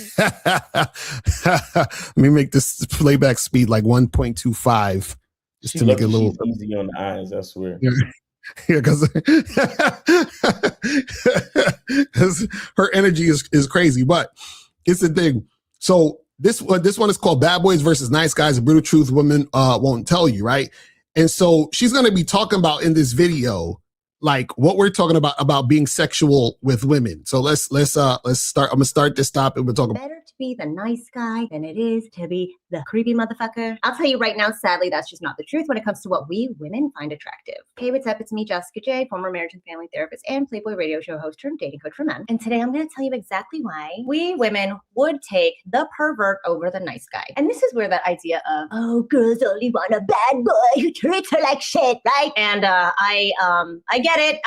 Let me make this playback speed like 1.25 just to make it a little easy on the eyes, I swear. Yeah, because her energy is crazy, but it's the thing. So this one is called Bad Boys versus Nice Guys, a brutal truth women won't tell you, right? And so she's going to be talking about in this video like what we're talking about being sexual with women. So let's start. I'm gonna start this topic. We're talking better to be the nice guy than it is to be the creepy motherfucker. I'll tell you right now, sadly, that's just not the truth when it comes to what we women find attractive. Hey, what's up? It's me, Jessica J, former marriage and family therapist and Playboy radio show host turned dating coach for men. And today I'm gonna tell you exactly why we women would take the pervert over the nice guy. And this is where that idea of, oh, girls only want a bad boy who treats her like shit, right? And I get it.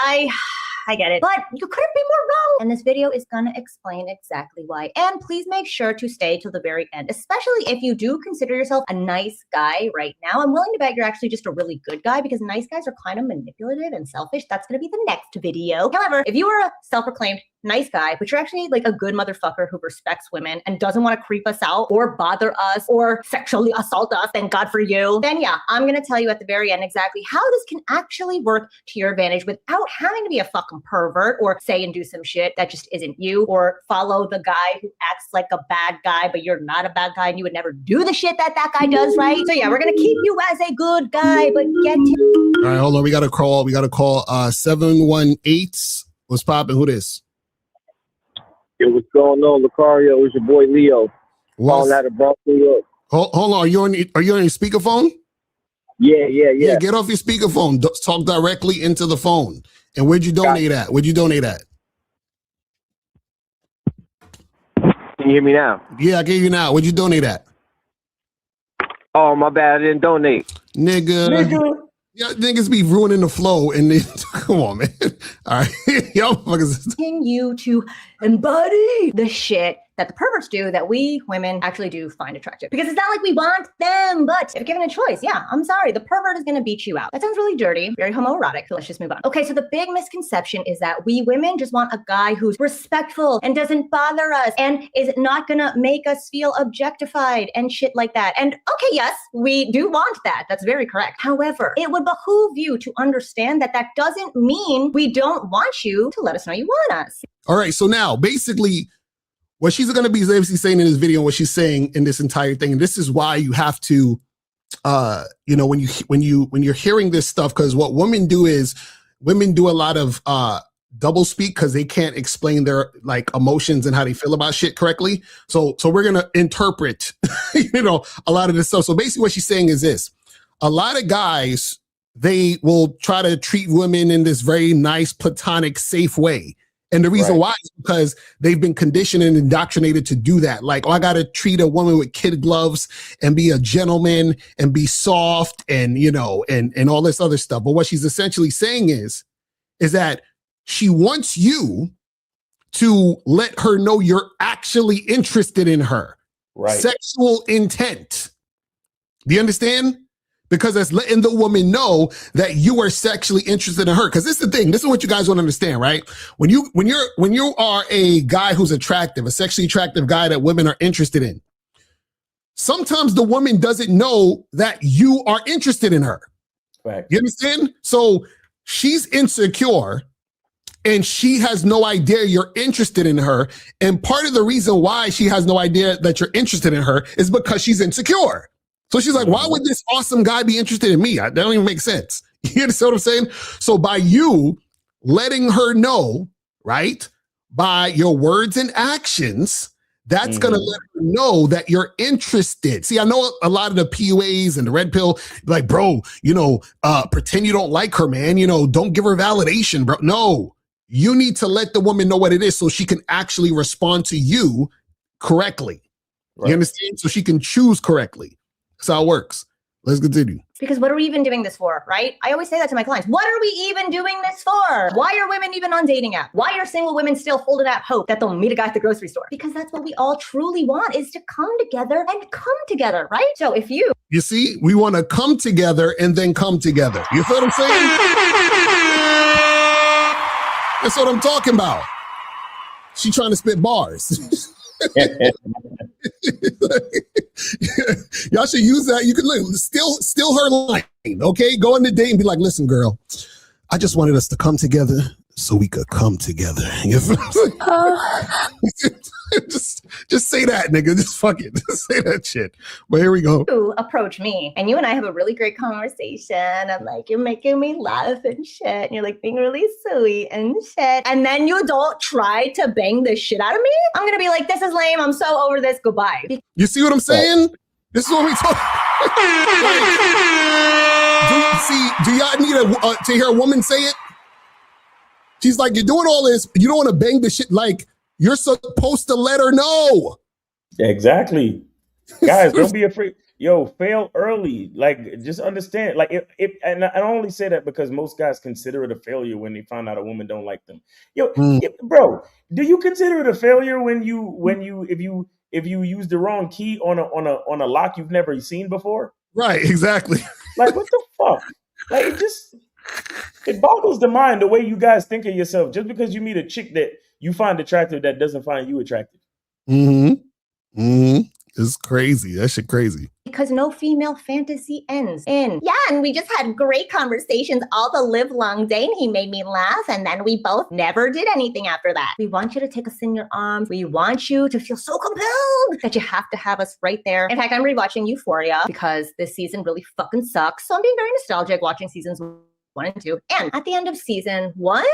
I get it, but you couldn't be more wrong. And this video is gonna explain exactly why. And please make sure to stay till the very end, especially if you do consider yourself a nice guy right now. I'm willing to bet you're actually just a really good guy because nice guys are kind of manipulative and selfish. That's gonna be the next video. However, if you are a self-proclaimed nice guy, but you're actually like a good motherfucker who respects women and doesn't want to creep us out or bother us or sexually assault us, thank God for you, then yeah, I'm gonna tell you at the very end exactly how this can actually work to your advantage without having to be a fucking pervert or say and do some shit that just isn't you, or follow the guy who acts like a bad guy, but you're not a bad guy and you would never do the shit that guy does, right? So yeah, we're gonna keep you as a good guy, but get to... All right, hold on, we gotta call 718. What's poppin'? Who this? Yo, what's going on, Locario? It's your boy Leo. Calling out of Bronx, New York. Hold on, are you on your speakerphone? Yeah. Get off your speakerphone. Talk directly into the phone. And where'd you donate at? Where'd you donate at? Can you hear me now? Yeah, I can hear you now. Where'd you donate at? Oh, my bad. I didn't donate. Nigga. Yeah, niggas be ruining the flow and then come on, man. All right. Y'all fuckers continue to embody the shit that the perverts do that we women actually do find attractive. Because it's not like we want them, but if given a choice, yeah, I'm sorry, the pervert is going to beat you out. That sounds really dirty, very homoerotic, so let's just move on. Okay, so the big misconception is that we women just want a guy who's respectful and doesn't bother us and is not going to make us feel objectified and shit like that. And okay, yes, we do want that. That's very correct. However, it would behoove you to understand that that doesn't mean we don't want you to let us know you want us. All right, so now basically what she's going to be basically saying in this video, what she's saying in this entire thing, and this is why you have to, when you're hearing this stuff, because what women do is women do a lot of double speak because they can't explain their like emotions and how they feel about shit correctly. So we're gonna interpret, a lot of this stuff. So basically, what she's saying is this: a lot of guys, they will try to treat women in this very nice, platonic, safe way. And the reason why is because they've been conditioned and indoctrinated to do that. Like, oh, I got to treat a woman with kid gloves and be a gentleman and be soft and, and all this other stuff. But what she's essentially saying is that she wants you to let her know you're actually interested in her. Right. Sexual intent. Do you understand? Because that's letting the woman know that you are sexually interested in her. Because this is the thing. This is what you guys want to understand, right? When you are a guy who's attractive, a sexually attractive guy that women are interested in, sometimes the woman doesn't know that you are interested in her. Right. You understand? So she's insecure and she has no idea you're interested in her. And part of the reason why she has no idea that you're interested in her is because she's insecure. So she's like, why would this awesome guy be interested in me? That don't even make sense. You understand what I'm saying? So by you letting her know, right, by your words and actions, that's going to let her know that you're interested. See, I know a lot of the PUAs and the red pill, like, bro, pretend you don't like her, man. Don't give her validation, bro. No, you need to let the woman know what it is so she can actually respond to you correctly. Right. You understand? So she can choose correctly. That's how it works. Let's continue. Because what are we even doing this for, right? I always say that to my clients. What are we even doing this for? Why are women even on dating apps? Why are single women still holding out hope that they'll meet a guy at the grocery store? Because that's what we all truly want, is to come together and come together, right? So if you see, we want to come together and then come together. You feel what I'm saying? That's what I'm talking about. She trying to spit bars. Y'all should use that. You can steal her line, okay? Go on the date and be like, listen, girl, I just wanted us to come together so we could come together. You feel what I'm saying? Just say that, nigga. Just fuck it. Just say that shit. But here we go. You approach me and you and I have a really great conversation. I'm like, you're making me laugh and shit. And you're like being really silly and shit. And then you don't try to bang the shit out of me. I'm going to be like, this is lame. I'm so over this. Goodbye. You see what I'm saying? This is what we talk. Do y'all need to hear a woman say it? She's like, you're doing all this. You don't want to bang the shit. Like, you're supposed to let her know. Exactly. Guys, don't be afraid. Yo, fail early. Like, just understand. Like, and I only say that because most guys consider it a failure when they find out a woman don't like them. Yo, bro, do you consider it a failure if you use the wrong key on a lock you've never seen before? Right, exactly. Like, what the fuck? Like, it boggles the mind the way you guys think of yourself. Just because you meet a chick that you find attractive that doesn't find you attractive. It's crazy. That shit crazy. Because no female fantasy ends in. Yeah, and we just had great conversations all the live long day and he made me laugh and then we both never did anything after that. We want you to take us in your arms. We want you to feel so compelled that you have to have us right there. In fact, I'm rewatching Euphoria because this season really fucking sucks. So I'm being very nostalgic watching seasons 1 and 2. And at the end of season 1,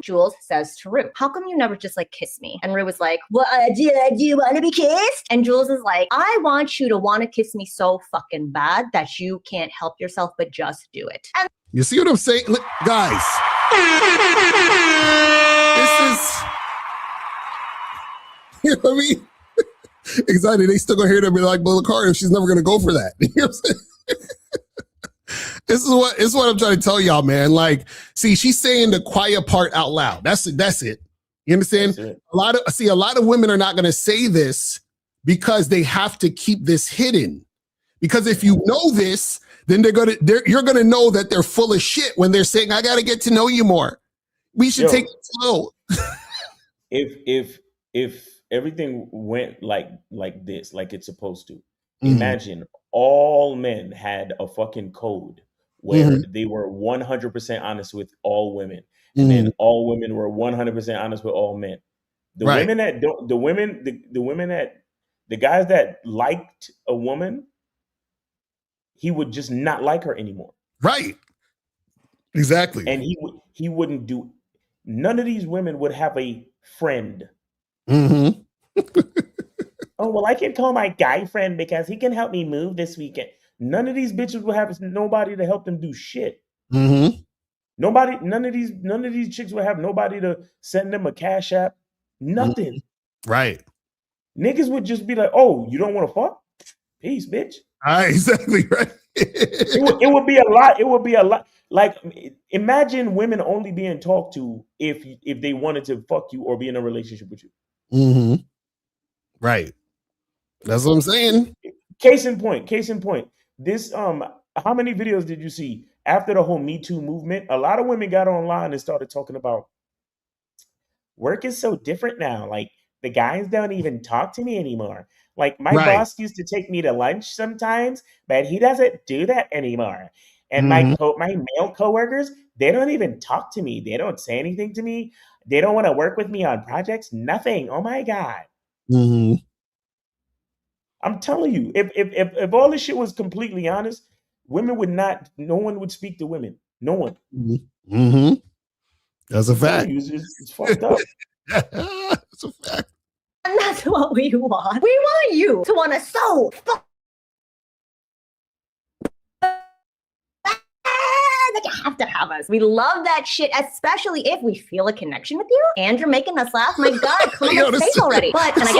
Jules says to Rue, how come you never just like kiss me? And Rue was like, well, do you want to be kissed? And Jules is like, I want you to want to kiss me so fucking bad that you can't help yourself but just do it. And you see what I'm saying? Look, guys, this is, you know what I mean? Exactly. They still gonna hear them be like, well, Locario, she's never gonna go for that. You know what I'm saying? This is what I'm trying to tell y'all, man. Like, see, she's saying the quiet part out loud. That's it. You You understand? A lot of women are not going to say this because they have to keep this hidden. Because if you know this, then you're gonna know that they're full of shit when they're saying, "I got to get to know you more." We should take it slow. if everything went like this, like it's supposed to, imagine all men had a fucking code where they were 100% honest with all women, and then all women were 100% honest with all men. The women that don't, the guys that liked a woman, he would just not like her anymore. Right. Exactly. And he wouldn't do. None of these women would have a friend. Oh, well, I can call my guy friend because he can help me move this weekend. None of these bitches will have nobody to help them do shit. Nobody, none of these chicks will have nobody to send them a cash app. Nothing. Right. Niggas would just be like, "Oh, you don't want to fuck? Peace, bitch." Exactly right. It would be a lot. It would be a lot. Like, imagine women only being talked to if they wanted to fuck you or be in a relationship with you. Right. That's what I'm saying. Case in point. This how many videos did you see after the whole Me Too movement? A lot of women got online and started talking about work is so different now. Like, the guys don't even talk to me anymore. Like, my boss used to take me to lunch sometimes, but he doesn't do that anymore. And my male coworkers, they don't even talk to me. They don't say anything to me. They don't want to work with me on projects. Nothing. Oh my God. I'm telling you, if all this shit was completely honest, women would not. No one would speak to women. No one. That's a fact. It's fucked up. That's a fact. And that's what we want. We want you to want to so that you have to have us. We love that shit, especially if we feel a connection with you and you're making us laugh. My God, come on, face already. But can I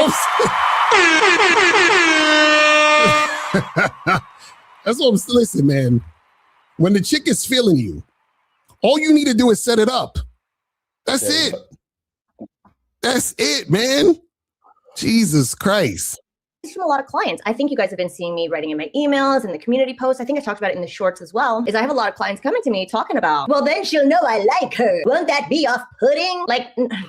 get... That's what I'm saying. Listen, man. When the chick is feeling you, all you need to do is set it up. That's it. That's it, man. Jesus Christ. From a lot of clients. I think you guys have been seeing me writing in my emails and the community posts. I think I talked about it in the shorts as well, is I have a lot of clients coming to me talking about, well, then she'll know I like her. Won't that be off-putting? Like,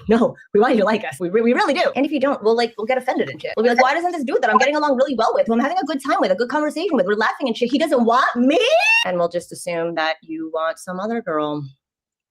no, we want you to like us. We really do. And if you don't, we'll get offended and shit. We'll be like, why doesn't this dude that I'm getting along really well with, who I'm having a good time with, a good conversation with, we're laughing and shit, he doesn't want me? And we'll just assume that you want some other girl.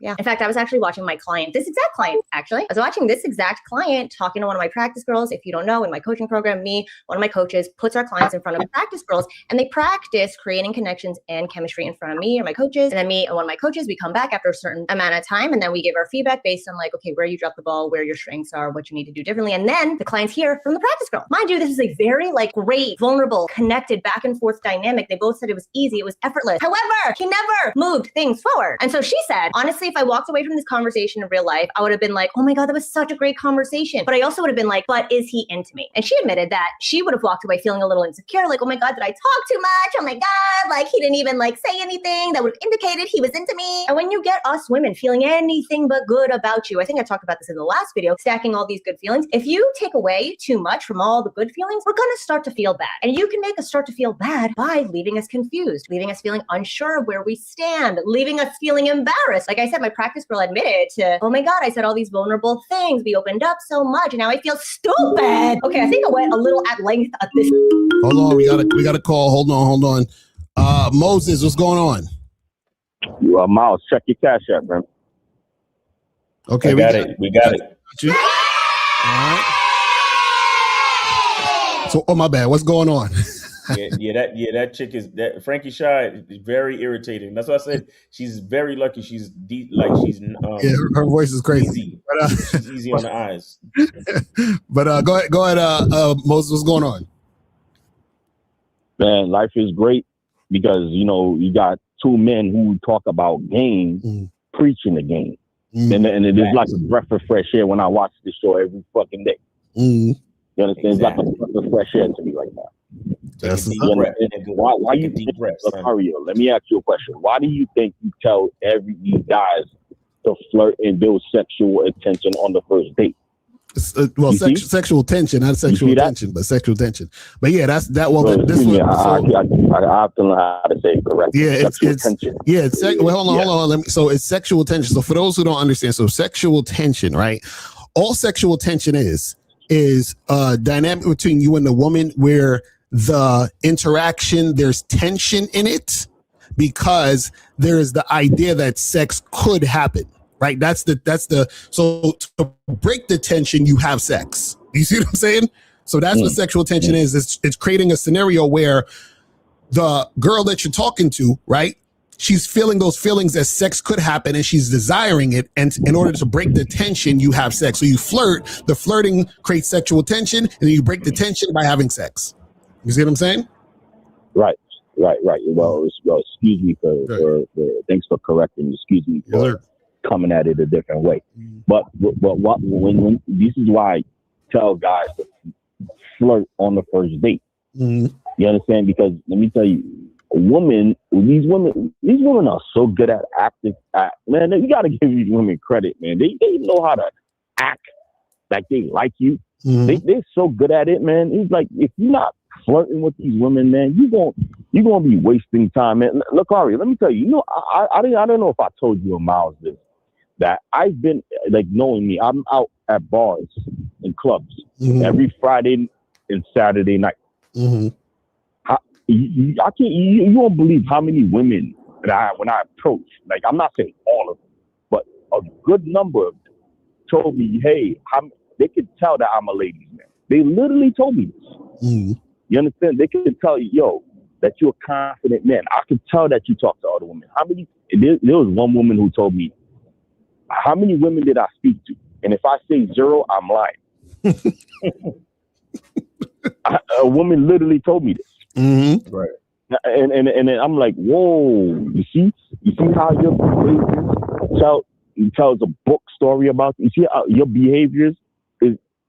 Yeah. In fact, I was actually watching my client, this exact client, actually. I was watching this exact client talking to one of my practice girls. If you don't know, in my coaching program, one of my coaches puts our clients in front of practice girls, and they practice creating connections and chemistry in front of me or my coaches. And then me and one of my coaches, we come back after a certain amount of time, and then we give our feedback based on like, okay, where you dropped the ball, where your strengths are, what you need to do differently. And then the clients hear from the practice girl. Mind you, this is a very like great, vulnerable, connected, back and forth dynamic. They both said it was easy, it was effortless. However, he never moved things forward. And so she said, honestly, if I walked away from this conversation in real life, I would have been like, oh my God, that was such a great conversation. But I also would have been like, but is he into me? And she admitted that she would have walked away feeling a little insecure, like, oh my God, did I talk too much? Oh my God, like he didn't even like say anything that would have indicated he was into me. And when you get us women feeling anything but good about you, I think I talked about this in the last video, stacking all these good feelings. If you take away too much from all the good feelings, we're going to start to feel bad. And you can make us start to feel bad by leaving us confused, leaving us feeling unsure of where we stand, leaving us feeling embarrassed. Like I said, my practice girl admitted to, oh my God, I said all these vulnerable things. We opened up so much and now I feel stupid. Okay, I think I went a little at length at this. Hold on, we got a call. Hold on. Moses, what's going on? Miles, check your cash app, man. Okay, we got it. All right. So, oh my bad. What's going on? That chick is that Frankie Shaw is very irritating. That's why I said she's very lucky. She's deep, like she's her voice is crazy. Easy. She's easy on the eyes. But go ahead, Moses, what's going on? Man, life is great because you got two men who talk about game, preaching the game, and it is like a breath of fresh air when I watch this show every fucking day. You understand? Exactly. It's like a breath of fresh air to me right now. That's why you think, Locario, let me ask you a question. Why do you think you tell these guys to flirt and build sexual attention on the first date. Well, sexual tension, not sexual tension, but sexual tension. But yeah, that's that. Well, I have to learn how to say it correctly. Yeah, it's tension. Yeah, it's well, hold on. So it's sexual tension. So for those who don't understand, so sexual tension, right? All sexual tension is a dynamic between you and the woman where the interaction, there's tension in it because there is the idea that sex could happen. Right. So to break the tension, you have sex. You see what I'm saying? So that's what sexual tension is. It's creating a scenario where the girl that you're talking to, right, she's feeling those feelings that sex could happen and she's desiring it. And in order to break the tension, you have sex. So you flirt. The flirting creates sexual tension, and then you break the tension by having sex. You see what I'm saying? Right. Well, excuse me for thanks for correcting. Excuse me for coming at it a different way. But when this is why I tell guys to flirt on the first date. You understand? Because let me tell you, these women are so good at acting. Man, you got to give these women credit, man. They know how to act like they like you. They're so good at it, man. It's like if you're not flirting with these women, man, you're gonna be wasting time, man. Locario, let me tell you, I don't know if I told you or Miles this, that I've been, like, knowing me, I'm out at bars and clubs every Friday and Saturday night. You won't believe how many women that when I approach, like, I'm not saying all of them, but a good number of them told me, hey, they could tell that I'm a ladies' man. They literally told me this. You understand? They could tell you, yo, that you're a confident man. I could tell that you talk to other women. There was one woman who told me, how many women did I speak to? And if I say 0, I'm lying. A woman literally told me this. Right. And I'm like, whoa, you see how your behaviors tells a book story about you. See how your behaviors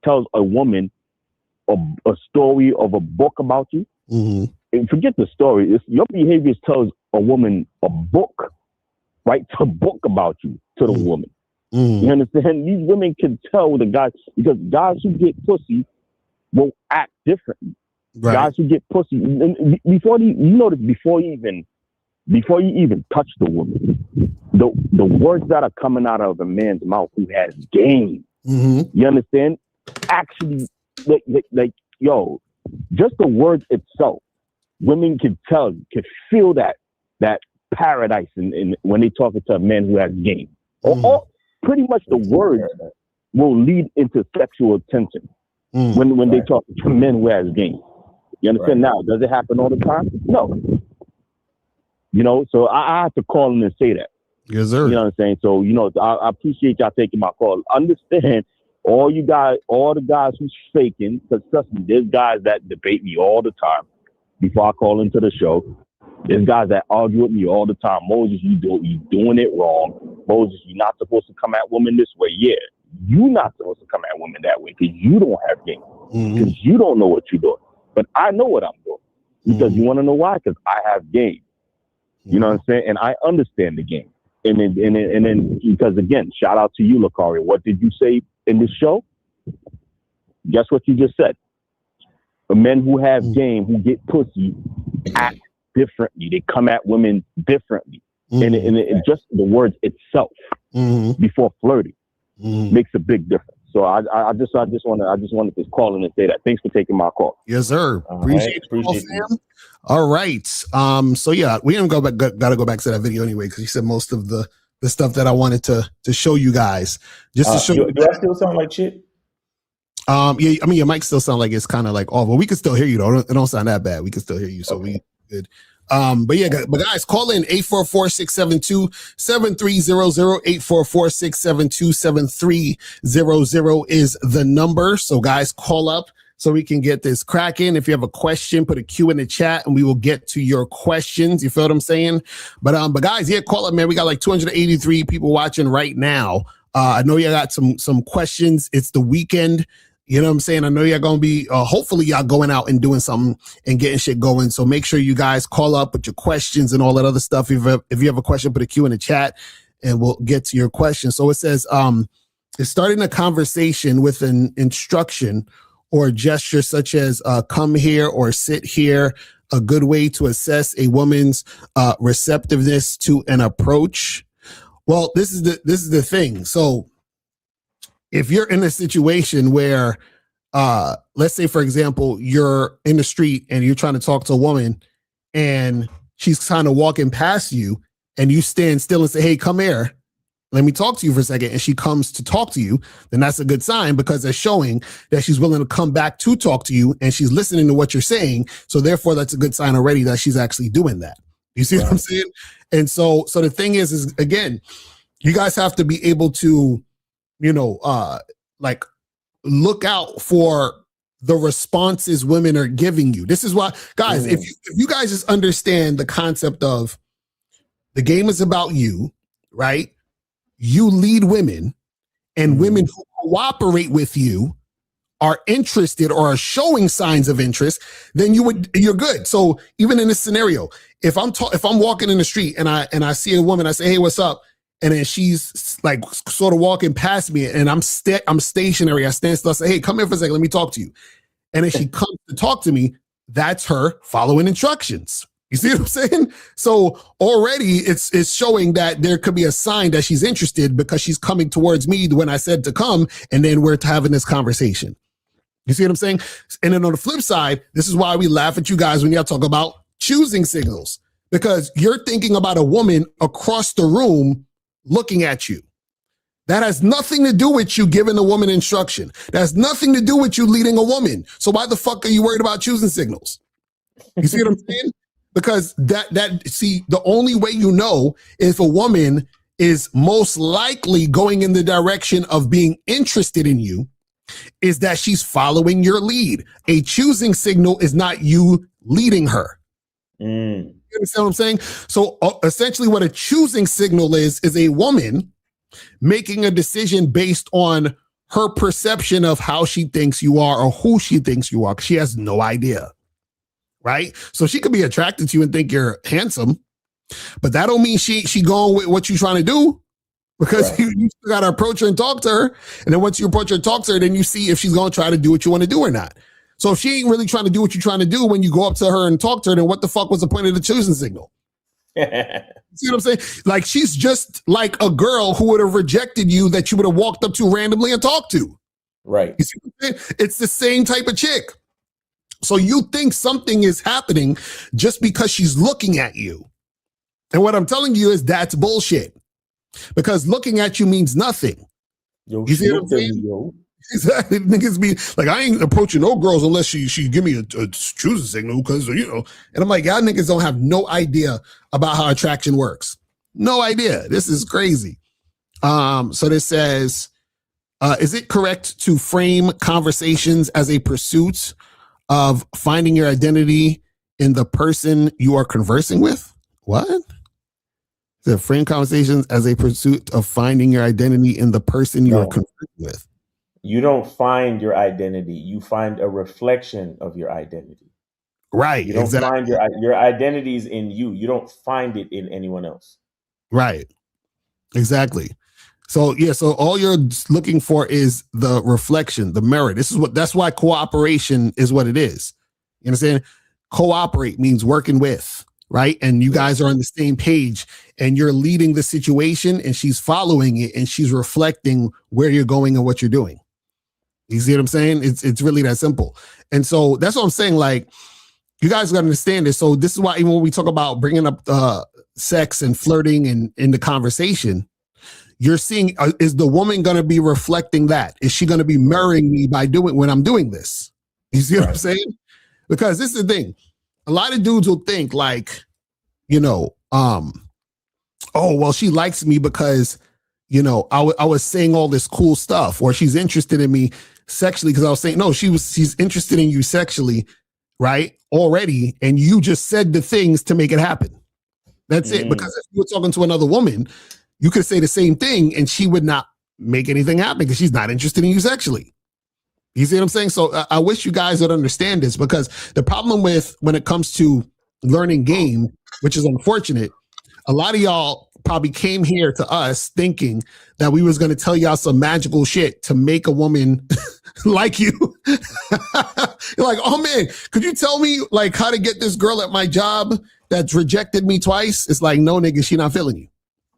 tells a woman a story of a book about you. And forget the story. Your behaviors tells a woman a book, right? A book about you to the woman. You understand? These women can tell the guys, because guys who get pussy will act differently. Right. Guys who get pussy, before you even touch the woman, the words that are coming out of a man's mouth who has game, you understand? Actually, like, yo, just the words itself, women can feel that paradise in when they talking to a man who has game. Or pretty much the words will lead into sexual tension when they talk to men who has game. You understand? Now, does it happen all the time? No. You know, so I have to call in and say that. Yes, sir. You know what I'm saying? So, I appreciate y'all taking my call. Understand, all the guys who's faking, because trust me, there's guys that debate me all the time before I call into the show. There's guys that argue with me all the time. Moses, you doing it wrong. Moses, you're not supposed to come at women this way. Yeah, you're not supposed to come at women that way because you don't have game. Because you don't know what you're doing. But I know what I'm doing. Because you want to know why? Because I have game. You know what I'm saying? And I understand the game. And then because, again, shout out to you, Locario. What did you say in this show? Guess what you just said? The men who have game, who get pussy, act differently. They come at women differently. And it just the words itself before flirting makes a big difference. So I just wanted to call in and say that. Thanks for taking my call. Yes, sir. Appreciate it. All right. So yeah, we didn't gotta go back to that video anyway, because you said most of the stuff that I wanted to show you guys. Just to show do I still sound like shit? Yeah, I mean your mic still sound like it's kind of like off, but we can still hear you though. It don't sound that bad. We can still hear you, so we good. But guys, call in 844-672-7300. 844-672-7300 is the number. So guys, call up so we can get this cracking. If you have a question, put a Q in the chat and we will get to your questions. You feel what I'm saying? But guys, yeah, call up, man. We got like 283 people watching right now. I know you got some questions. It's the weekend. You know what I'm saying? I know y'all going to be, hopefully y'all going out and doing something and getting shit going. So make sure you guys call up with your questions and all that other stuff. If you have a question, put a Q in the chat and we'll get to your question. So it says, is starting a conversation with an instruction or gesture such as come here or sit here a good way to assess a woman's receptiveness to an approach? Well, this is the thing. So if you're in a situation where, let's say, for example, you're in the street and you're trying to talk to a woman and she's kind of walking past you and you stand still and say, hey, come here, let me talk to you for a second, and she comes to talk to you, then that's a good sign, because they're showing that she's willing to come back to talk to you and she's listening to what you're saying. So therefore, that's a good sign already that she's actually doing that. You see what I'm saying? And so the thing is again, you guys have to be able to, like look out for the responses women are giving you. This is why, guys, if you guys just understand the concept of the game is about you, right? You lead women, and women who cooperate with you are interested or are showing signs of interest, then you're good. So even in this scenario, if I'm walking in the street and I see a woman, I say, hey, what's up? And then she's like sort of walking past me, and I'm stationary. I stand still. I say, hey, come here for a second. Let me talk to you. And then she comes to talk to me. That's her following instructions. You see what I'm saying? So already it's showing that there could be a sign that she's interested, because she's coming towards me when I said to come, and then we're having this conversation. You see what I'm saying? And then on the flip side, this is why we laugh at you guys when y'all talk about choosing signals, because you're thinking about a woman across the room looking at you. That has nothing to do with you giving a woman instruction. That has nothing to do with you leading a woman. So why the fuck are you worried about choosing signals? You see what I'm saying? Because the only way you know if a woman is most likely going in the direction of being interested in you is that she's following your lead. A choosing signal is not you leading her. You understand what I'm saying? So essentially what a choosing signal is a woman making a decision based on her perception of how she thinks you are or who she thinks you are. She has no idea. Right? So she could be attracted to you and think you're handsome, but that don't mean she going with what you're trying to do, because you still got to approach her and talk to her. And then once you approach her and talk to her, then you see if she's going to try to do what you want to do or not. So if she ain't really trying to do what you're trying to do when you go up to her and talk to her, then what the fuck was the point of the choosing signal? See what I'm saying? Like, she's just like a girl who would have rejected you that you would have walked up to randomly and talked to. Right. You see what I'm saying? It's the same type of chick. So you think something is happening just because she's looking at you. And what I'm telling you is that's bullshit. Because looking at you means nothing. Yo, you see what I'm saying? Exactly. Niggas be like, I ain't approaching no girls unless she give me a choosing signal, because, And I'm like, y'all niggas don't have no idea about how attraction works. No idea. This is crazy. So this says, is it correct to frame conversations as a pursuit of finding your identity in the person you are conversing with? What? The frame conversations as a pursuit of finding your identity in the person you are conversing with. You don't find your identity. You find a reflection of your identity. Right. You don't find your identity is in you. You don't find it in anyone else. Right. Exactly. So so all you're looking for is the reflection, the mirror. That's why cooperation is what it is. You understand? Cooperate means working with, right? And you guys are on the same page, and you're leading the situation, and she's following it, and she's reflecting where you're going and what you're doing. You see what I'm saying? It's really that simple. And so that's what I'm saying. Like, you guys got to understand this. So this is why even when we talk about bringing up sex and flirting and in the conversation, you're seeing, is the woman going to be reflecting that? Is she going to be mirroring me by doing when I'm doing this? You see what I'm saying? Because this is the thing. A lot of dudes will think like, oh, well, she likes me because, I was saying all this cool stuff, or she's interested in me sexually because I was saying, no, she's interested in you sexually, right? Already. And you just said the things to make it happen. That's it. Because if you were talking to another woman, you could say the same thing and she would not make anything happen because she's not interested in you sexually. You see what I'm saying? So I wish you guys would understand this, because the problem when it comes to learning game, which is unfortunate, a lot of y'all probably came here to us thinking that we was going to tell y'all some magical shit to make a woman like you. You're like, oh man, could you tell me like how to get this girl at my job that's rejected me twice? It's like, no, nigga, she not feeling you.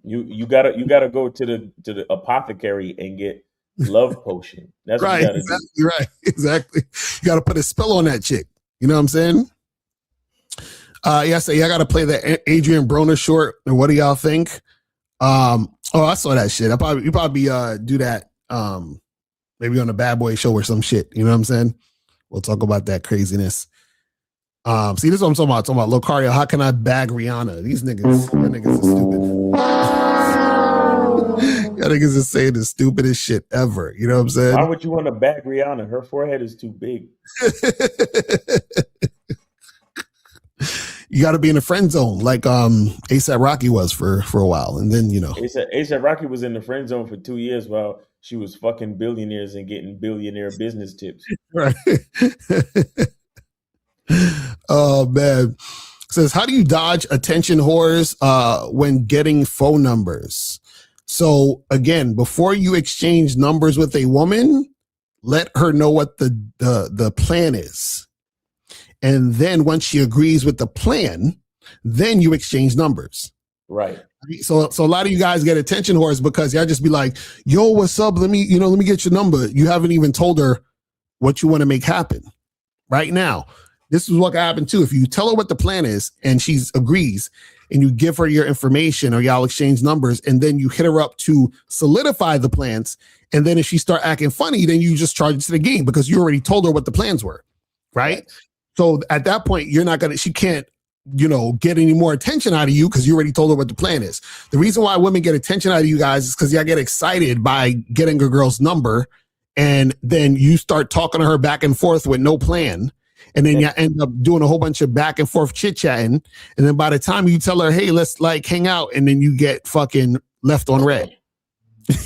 You gotta go to the apothecary and get love potion. That's right, what you gotta exactly, do. right, exactly. You gotta put a spell on that chick. You know what I'm saying? So I gotta play the Adrian Broner short. And what do y'all think? I saw that shit. You probably do that maybe on a Bad Boy show or some shit. You know what I'm saying? We'll talk about that craziness. See, this is what I'm talking about. Locario, how can I bag Rihanna? These niggas are stupid. Y'all niggas is saying the stupidest shit ever. You know what I'm saying? Why would you want to bag Rihanna? Her forehead is too big. You got to be in the friend zone, like ASAP Rocky was for a while, and then ASAP Rocky was in the friend zone for 2 years while she was fucking billionaires and getting billionaire business tips. Right. Oh man. Says, how do you dodge attention whores when getting phone numbers? So again, before you exchange numbers with a woman, let her know what the plan is. And then once she agrees with the plan, then you exchange numbers. Right. So a lot of you guys get attention whores because y'all just be like, yo, what's up? Let me get your number. You haven't even told her what you want to make happen right now. This is what can happen too. If you tell her what the plan is and she agrees and you give her your information or y'all exchange numbers and then you hit her up to solidify the plans. And then if she start acting funny, then you just charge it to the game because you already told her what the plans were. Right. So at that point, she can't, get any more attention out of you because you already told her what the plan is. The reason why women get attention out of you guys is because y'all get excited by getting a girl's number and then you start talking to her back and forth with no plan. And then you end up doing a whole bunch of back and forth chit chatting. And then by the time you tell her, hey, let's like hang out, and then you get fucking left on red.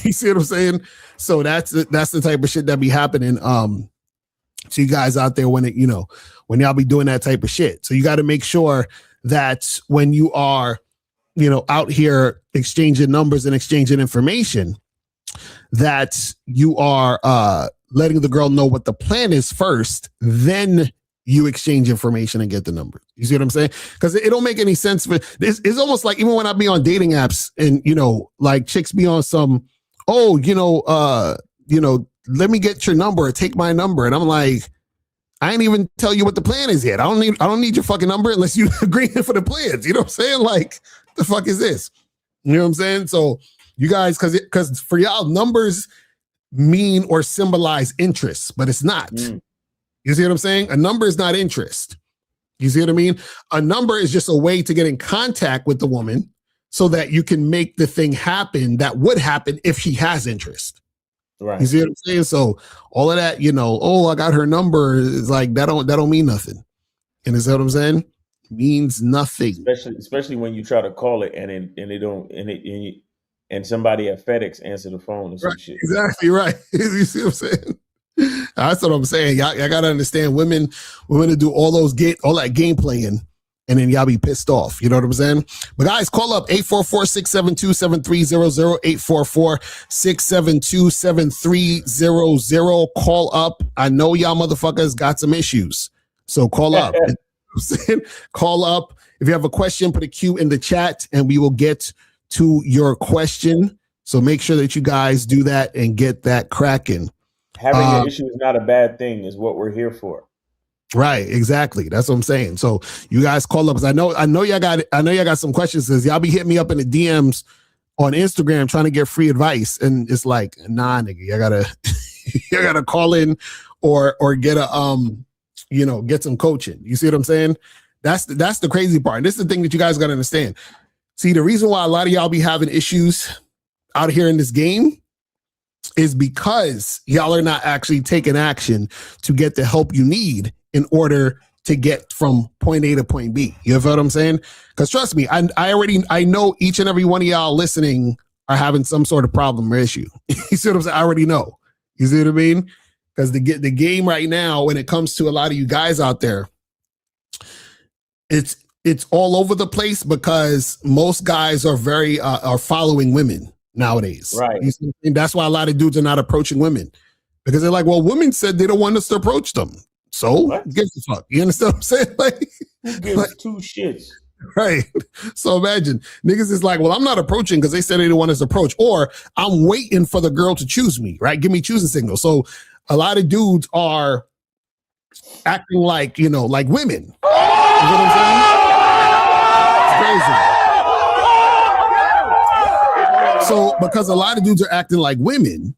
You see what I'm saying? So that's the type of shit that be happening. To you guys out there when y'all be doing that type of shit. So you got to make sure that when you are, out here exchanging numbers and exchanging information, that you are letting the girl know what the plan is first, then you exchange information and get the number. You see what I'm saying? Because it don't make any sense. It's almost like even when I be on dating apps and, like chicks be on some, let me get your number or take my number. And I'm like, I ain't even tell you what the plan is yet. I don't need your fucking number unless you agree for the plans. You know what I'm saying? Like, the fuck is this? You know what I'm saying? So you guys, because for y'all, numbers mean or symbolize interest, but it's not. You see what I'm saying? A number is not interest. You see what I mean? A number is just a way to get in contact with the woman so that you can make the thing happen that would happen if she has interest. Right. You see what I'm saying? So all of that, I got her number is like that don't mean nothing. And is that what I'm saying? Means nothing. Especially when you try to call it and somebody at FedEx answer the phone or some shit. Exactly right. You see what I'm saying? That's what I'm saying. Y'all gotta understand women to do all that game playing, and then y'all be pissed off. You know what I'm saying? But guys, call up 844-672-7300, 844-672-7300. Call up. I know y'all motherfuckers got some issues. So call up. Call up. If you have a question, put a Q in the chat and we will get to your question. So make sure that you guys do that and get that cracking. Having an issue is not a bad thing, is what we're here for. Right, exactly. That's what I'm saying. So you guys call up because I know y'all got some questions because y'all be hitting me up in the DMs on Instagram trying to get free advice, and it's like, nah, nigga, you gotta call in or get get some coaching. You see what I'm saying? That's the crazy part. And this is the thing that you guys gotta understand. See, the reason why a lot of y'all be having issues out here in this game is because y'all are not actually taking action to get the help you need in order to get from point A to point B. You know what I'm saying? Because trust me, I know each and every one of y'all listening are having some sort of problem or issue. You see what I'm saying? I already know. You see what I mean? Because the game right now, when it comes to a lot of you guys out there, it's it's all over the place because most guys are very are following women nowadays. Right. And that's why a lot of dudes are not approaching women because they're like, well, women said they don't want us to approach them. So who gives a fuck? You understand what I'm saying? Like, who gives two shits? Right. So imagine niggas is like, well, I'm not approaching because they said they didn't want us to approach, or I'm waiting for the girl to choose me, right? Give me choosing signals. So a lot of dudes are acting like, you know, like women. You know what I'm saying? It's crazy. So because a lot of dudes are acting like women,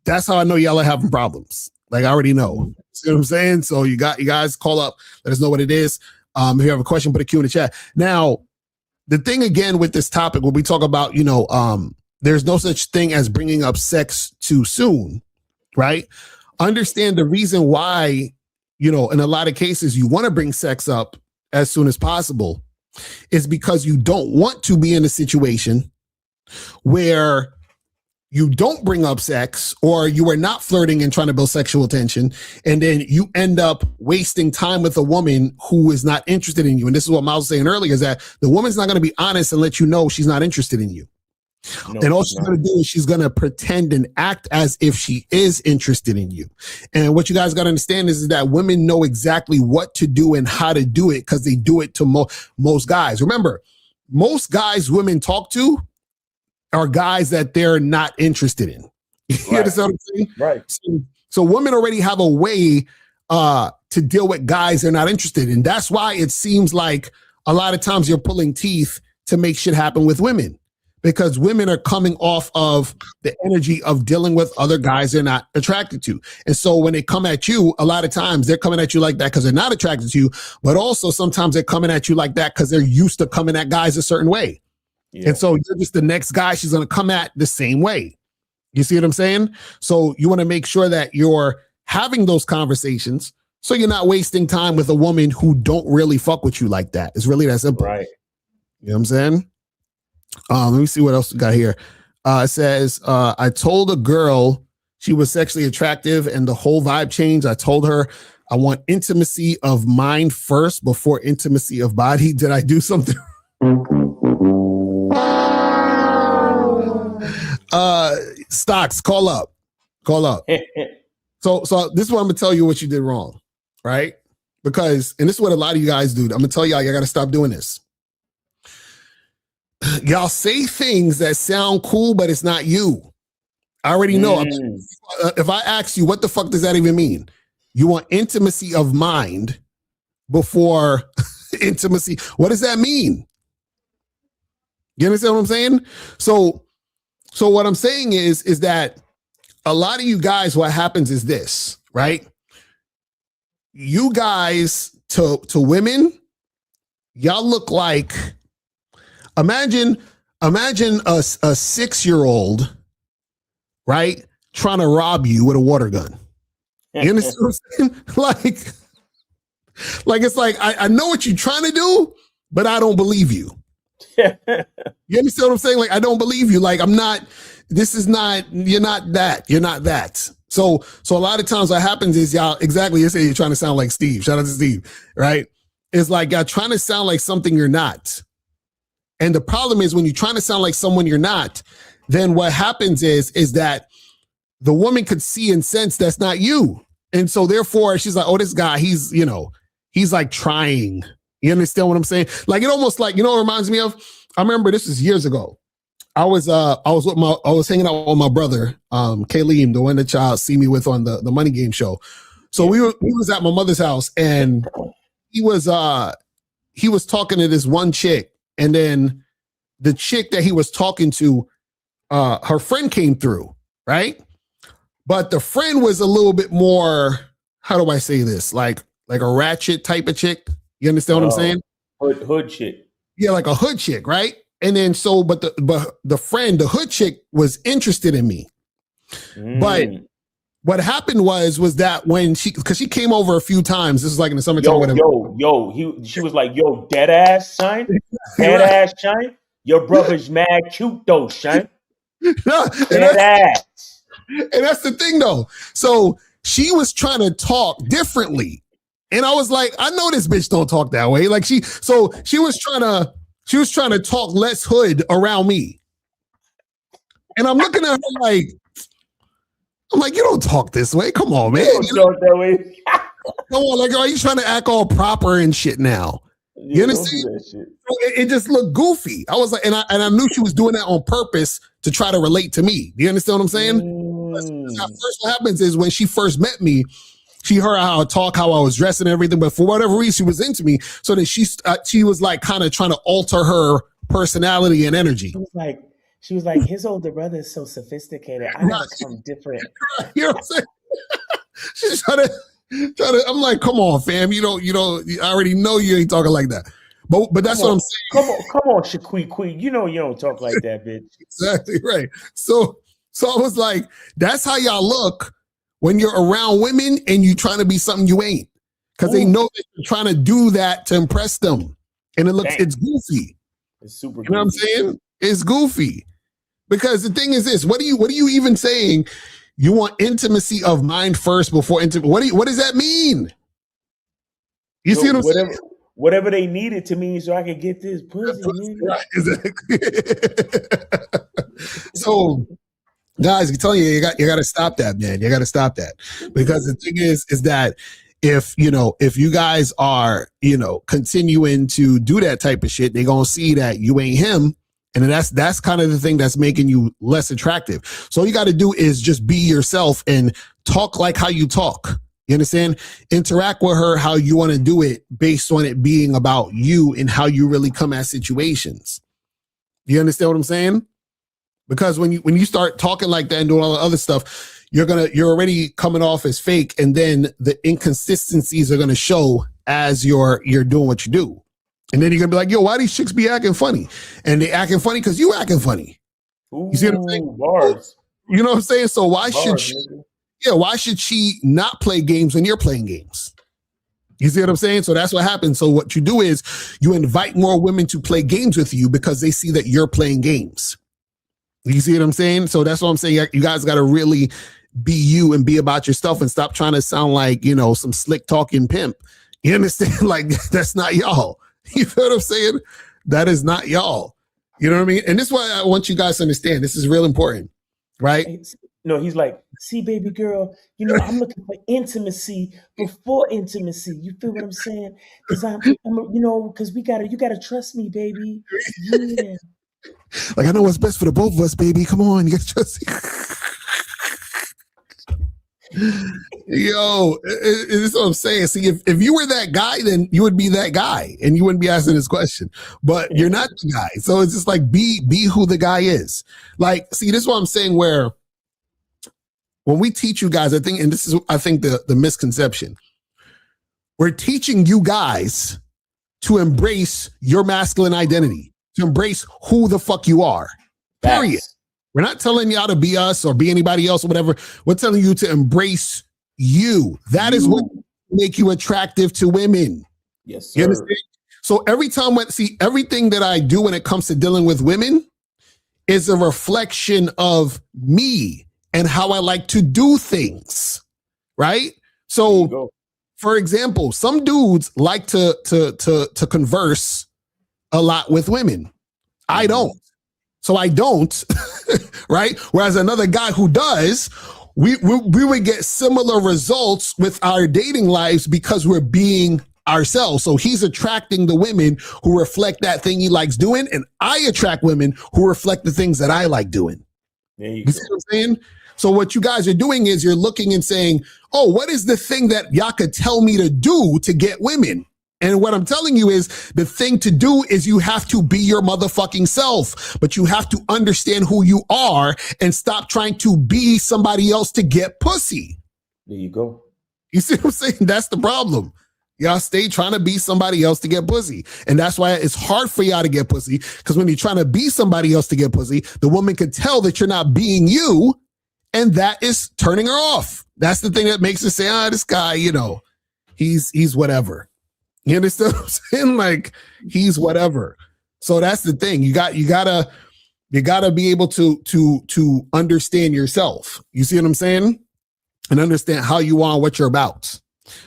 that's how I know y'all are having problems. Like I already know. See what I'm saying? So you guys call up, let us know what it is. If you have a question, put a Q in the chat. Now, the thing again with this topic, when we talk about, you know, there's no such thing as bringing up sex too soon, right? Understand the reason why, you know, in a lot of cases, you want to bring sex up as soon as possible is because you don't want to be in a situation where you don't bring up sex or you are not flirting and trying to build sexual tension. And then you end up wasting time with a woman who is not interested in you. And this is what Miles was saying earlier, is that the woman's not going to be honest and let you know she's not interested in you. No, and all she's going to do is she's going to pretend and act as if she is interested in you. And what you guys got to understand is that women know exactly what to do and how to do it because they do it to most guys. Remember, most guys women talk to are guys that they're not interested in. You understand what I'm saying? Right. So women already have a way to deal with guys they're not interested in. That's why it seems like a lot of times you're pulling teeth to make shit happen with women, because women are coming off of the energy of dealing with other guys they're not attracted to. And so when they come at you, a lot of times they're coming at you like that because they're not attracted to you, but also sometimes they're coming at you like that because they're used to coming at guys a certain way. Yeah. And so you're just the next guy she's going to come at the same way. You see what I'm saying? So you want to make sure that you're having those conversations so you're not wasting time with a woman who don't really fuck with you like that. It's really that simple. Right. You know what I'm saying? Let me see what else we got here. It says, I told a girl she was sexually attractive and the whole vibe changed. I told her I want intimacy of mind first before intimacy of body. Did I do something? Stocks, call up. So this is what I'm gonna tell you what you did wrong, right? Because, and this is what a lot of you guys do. I'm gonna tell y'all, you gotta stop doing this. Y'all say things that sound cool, but it's not you. I already know. If I ask you, what the fuck does that even mean? You want intimacy of mind before intimacy. What does that mean? You understand what I'm saying? So what I'm saying is that a lot of you guys, what happens is this, right? You guys to women, y'all look like, imagine a 6-year-old, right? Trying to rob you with a water gun. You understand what I'm saying? Like it's like, I know what you're trying to do, but I don't believe you. You understand what I'm saying? Like, I don't believe you. Like, you're not that. So a lot of times what happens is y'all, exactly, you say you're trying to sound like Steve. Shout out to Steve, right? It's like y'all trying to sound like something you're not. And the problem is when you're trying to sound like someone you're not, then what happens is that the woman could see and sense that's not you. And so therefore she's like, oh, this guy, he's like trying. You understand what I'm saying? Like, it almost like, you know what it reminds me of? I remember this was years ago. I was hanging out with my brother, Kaleem, the one that y'all see me with on the Money Game show. So we was at my mother's house and he was talking to this one chick, and then the chick that he was talking to, her friend came through, right? But the friend was a little bit more, how do I say this? Like a ratchet type of chick. You understand what I'm saying? Hood chick. Yeah, like a hood chick, right? And then but the friend, the hood chick, was interested in me. But what happened was that when because she came over a few times, this is like in the summertime. She was like, yo, dead ass, son. Dead ass, son. Your brother's mad cute though, son. Dead ass. And that's the thing though. So she was trying to talk differently. And I was like, I know this bitch don't talk that way. Like she was trying to talk less hood around me. And I'm looking at her like, you don't talk this way. Come on, man. You don't talk that way. Come on, like, are you trying to act all proper and shit now? You understand? Don't do that shit. It just looked goofy. I was like, and I knew she was doing that on purpose to try to relate to me. Do you understand what I'm saying? First, what happens is when she first met me, she heard how I talk, how I was dressed and everything, but for whatever reason, she was into me. So then she was like kind of trying to alter her personality and energy. She was like, his older brother is so sophisticated. I gotta come different. You know what I'm saying? She's trying to. I'm like, come on, fam. You don't. I already know you ain't talking like that. But that's what I'm saying. Come on, Shaquille. You know you don't talk like that, bitch. Exactly right. So I was like, that's how y'all look when you're around women and you trying to be something you ain't, because they know that you're trying to do that to impress them, and it's goofy. It's super. You know what I'm saying? It's goofy, because the thing is this: what are you even saying? You want intimacy of mind first before intimacy. What does that mean? You see what I'm saying? Whatever they need it to mean, so I can get this pussy. Right, exactly. So, guys, I'm telling you, you got to stop that, man. You got to stop that, because the thing is that if you guys are continuing to do that type of shit, they're gonna see that you ain't him. And that's kind of the thing that's making you less attractive. So all you got to do is just be yourself and talk like how you talk. You understand? Interact with her how you want to do it, based on it being about you and how you really come at situations. You understand what I'm saying? Because when you start talking like that and doing all the other stuff, you're already coming off as fake, and then the inconsistencies are gonna show as you're doing what you do. And then you're gonna be like, yo, why these chicks be acting funny? And they acting funny because you acting funny. You see what I'm saying? Bars. You know what I'm saying? So why Bars, should she not play games when you're playing games? You see what I'm saying? So that's what happens. So what you do is you invite more women to play games with you because they see that you're playing games. You see what I'm saying? So that's what I'm saying. You guys got to really be you and be about your stuff, and stop trying to sound like, some slick talking pimp. You understand? Like, that's not y'all. You feel what I'm saying? That is not y'all. You know what I mean? And this is why I want you guys to understand. This is real important, right? No, he's like, see, baby girl, I'm looking for intimacy before intimacy. You feel what I'm saying? Because because you gotta trust me, baby. Yeah. Like, I know what's best for the both of us, baby. Come on, you gotta trust me. Yo, this is what I'm saying. See, if you were that guy, then you would be that guy and you wouldn't be asking this question. But you're not the guy. So it's just like, be who the guy is. Like, see, this is what I'm saying, where when we teach you guys, I think the misconception, we're teaching you guys to embrace your masculine identity, to embrace who the fuck you are. Period. We're not telling y'all to be us or be anybody else or whatever. We're telling you to embrace you. That is what make you attractive to women. Yes, sir. You understand? So everything that I do when it comes to dealing with women is a reflection of me and how I like to do things, right? So, for example, some dudes like to converse a lot with women. I don't. So I don't, right? Whereas another guy who does, we would get similar results with our dating lives because we're being ourselves. So he's attracting the women who reflect that thing he likes doing, and I attract women who reflect the things that I like doing. You see what I'm saying? So what you guys are doing is you're looking and saying, oh, what is the thing that y'all could tell me to do to get women? And what I'm telling you is the thing to do is you have to be your motherfucking self, but you have to understand who you are and stop trying to be somebody else to get pussy. There you go. You see what I'm saying? That's the problem. Y'all stay trying to be somebody else to get pussy. And that's why it's hard for y'all to get pussy, because when you're trying to be somebody else to get pussy, the woman can tell that you're not being you, and that is turning her off. That's the thing that makes her say, this guy, he's whatever. You understand what I'm saying? Like, he's whatever. So that's the thing. You gotta be able to understand yourself. You see what I'm saying? And understand how you are, what you're about.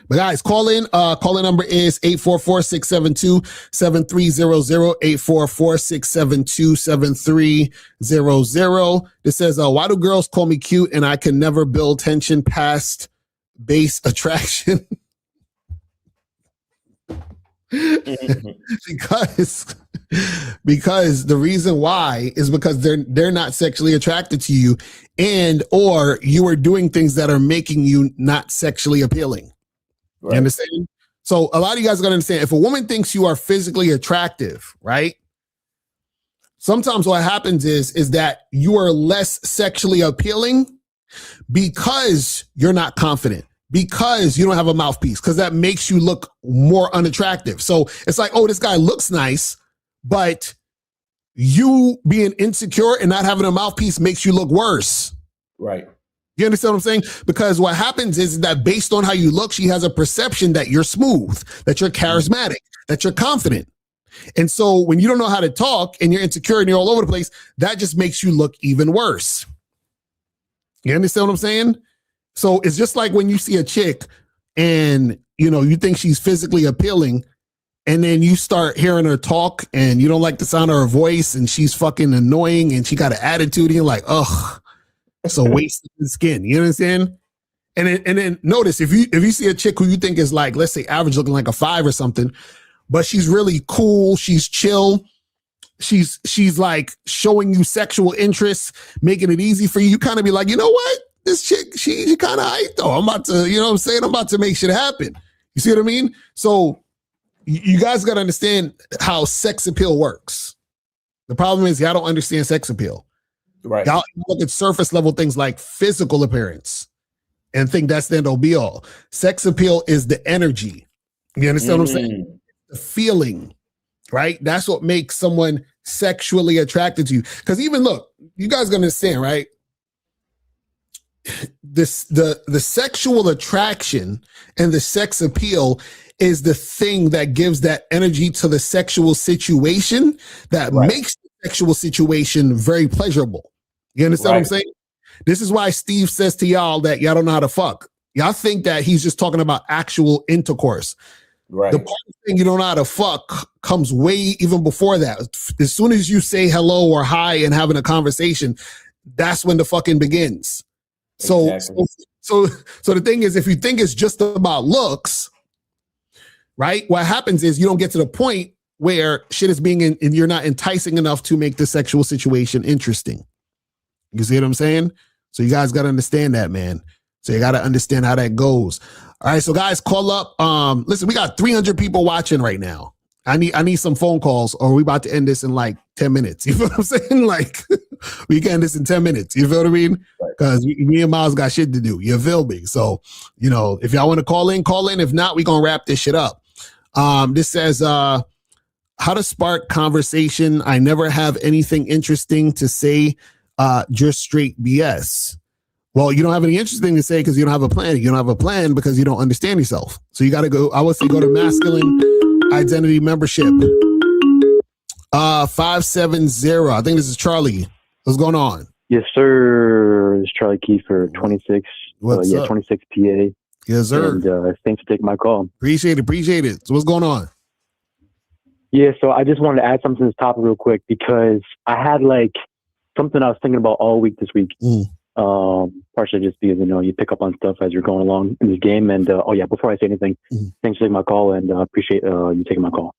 But guys, call in. Call in number is 844-672-7300, 844-672-7300. This says, why do girls call me cute and I can never build tension past base attraction? because the reason why is because they're not sexually attracted to you, and or you are doing things that are making you not sexually appealing. Right. You understand? So a lot of you guys are gonna understand, if a woman thinks you are physically attractive, right? Sometimes what happens is that you are less sexually appealing because you're not confident, because you don't have a mouthpiece, because that makes you look more unattractive. So it's like, oh, this guy looks nice, but you being insecure and not having a mouthpiece makes you look worse. Right. You understand what I'm saying? Because what happens is that based on how you look, she has a perception that you're smooth, that you're charismatic, that you're confident. And so when you don't know how to talk and you're insecure and you're all over the place, that just makes you look even worse. You understand what I'm saying? So it's just like when you see a chick and, you know, you think she's physically appealing, and then you start hearing her talk and you don't like the sound of her voice and she's fucking annoying and she got an attitude and you're like, ugh, it's a waste of skin. You know what I'm saying? And then notice if you see a chick who you think is like, let's say average, looking like a 5 or something, but she's really cool, she's chill, she's like showing you sexual interest, making it easy for you, you kind of be like, you know what? This chick, she kind of hype though. I'm about to, you know what I'm saying? I'm about to make shit happen. You see what I mean? So you guys got to understand how sex appeal works. The problem is y'all don't understand sex appeal. Right. Y'all look at surface level things like physical appearance and think that's the end all be all. Sex appeal is the energy. You understand what I'm saying? The feeling, right? That's what makes someone sexually attracted to you. Because even look, you guys gonna understand, right? The sexual attraction and the sex appeal is the thing that gives that energy to the sexual situation that makes the sexual situation very pleasurable. You understand what I'm saying? This is why Steve says to y'all that y'all don't know how to fuck. Y'all think that he's just talking about actual intercourse. Right. The part of the thing you don't know how to fuck comes way even before that. As soon as you say hello or hi and having a conversation, that's when the fucking begins. Exactly. So the thing is, if you think it's just about looks, right? What happens is you don't get to the point where shit is being and you're not enticing enough to make the sexual situation interesting. You see what I'm saying? So you guys got to understand that, man. So you got to understand how that goes. All right, so guys, call up. Listen, we got 300 people watching right now. I need some phone calls, or we about to end this in like 10 minutes. You feel what I'm saying? Like we can end this in 10 minutes. You feel what I mean? Because me and Miles got shit to do. You feel me? So, you know, if y'all want to call in, call in. If not, we gonna wrap this shit up. This says, how to spark conversation. I never have anything interesting to say. Just straight BS. Well, you don't have any interesting to say because you don't have a plan. You don't have a plan because you don't understand yourself. So you got to go. I would say go to Masculine Identity Membership. 570. I think this is Charlie. What's going on? Yes, sir. It's Charlie Kiefer, 26. What's up? 26 PA. Yes, sir. And thanks for taking my call. Appreciate it. So what's going on? Yeah, so I just wanted to add something to this topic real quick because I had like something I was thinking about all week this week. Partially just because, you know, you pick up on stuff as you're going along in this game. And, before I say anything, thanks for taking my call and appreciate you taking my call.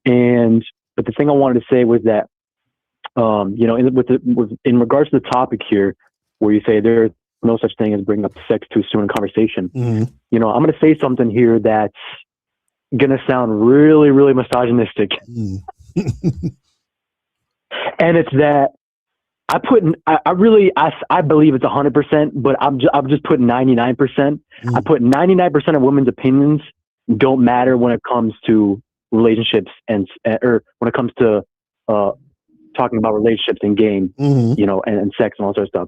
But the thing I wanted to say was that, in regards to the topic here, where you say there's no such thing as bringing up sex too soon in conversation, you know, I'm going to say something here that's going to sound really, really misogynistic. And it's that I believe it's 100%, but I'm just putting 99%. I put 99% of women's opinions don't matter when it comes to relationships or when it comes to talking about relationships and game, you know, and sex and all sorts of stuff.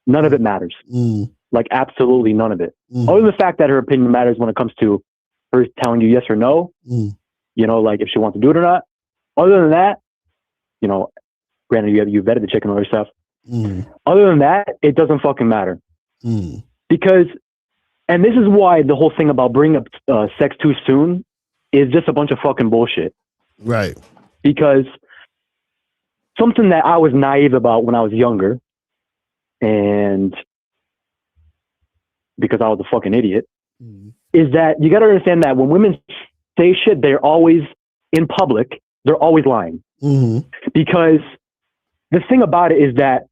None of it matters. Like absolutely none of it. Other than the fact that her opinion matters when it comes to her telling you yes or no, you know, like if she wants to do it or not. Other than that, you know, granted, you vetted the chick and all that stuff. Other than that, it doesn't fucking matter. Because And this is why the whole thing about bringing up sex too soon is just a bunch of fucking bullshit. Right. Because something that I was naive about when I was younger, and because I was a fucking idiot, is that you got to understand that when women say shit, they're always in public, they're always lying. Because the thing about it is that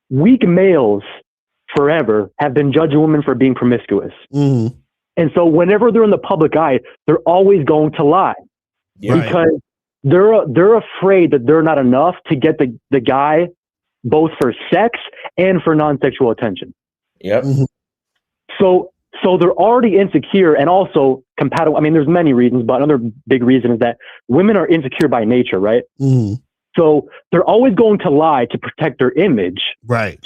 weak males forever have been judging women for being promiscuous. And so whenever they're in the public eye, they're always going to lie. Because they're afraid that they're not enough to get the guy both for sex and for non-sexual attention. Yep. So they're already insecure and also compatible. I mean, there's many reasons, but another big reason is that women are insecure by nature, right? So they're always going to lie to protect their image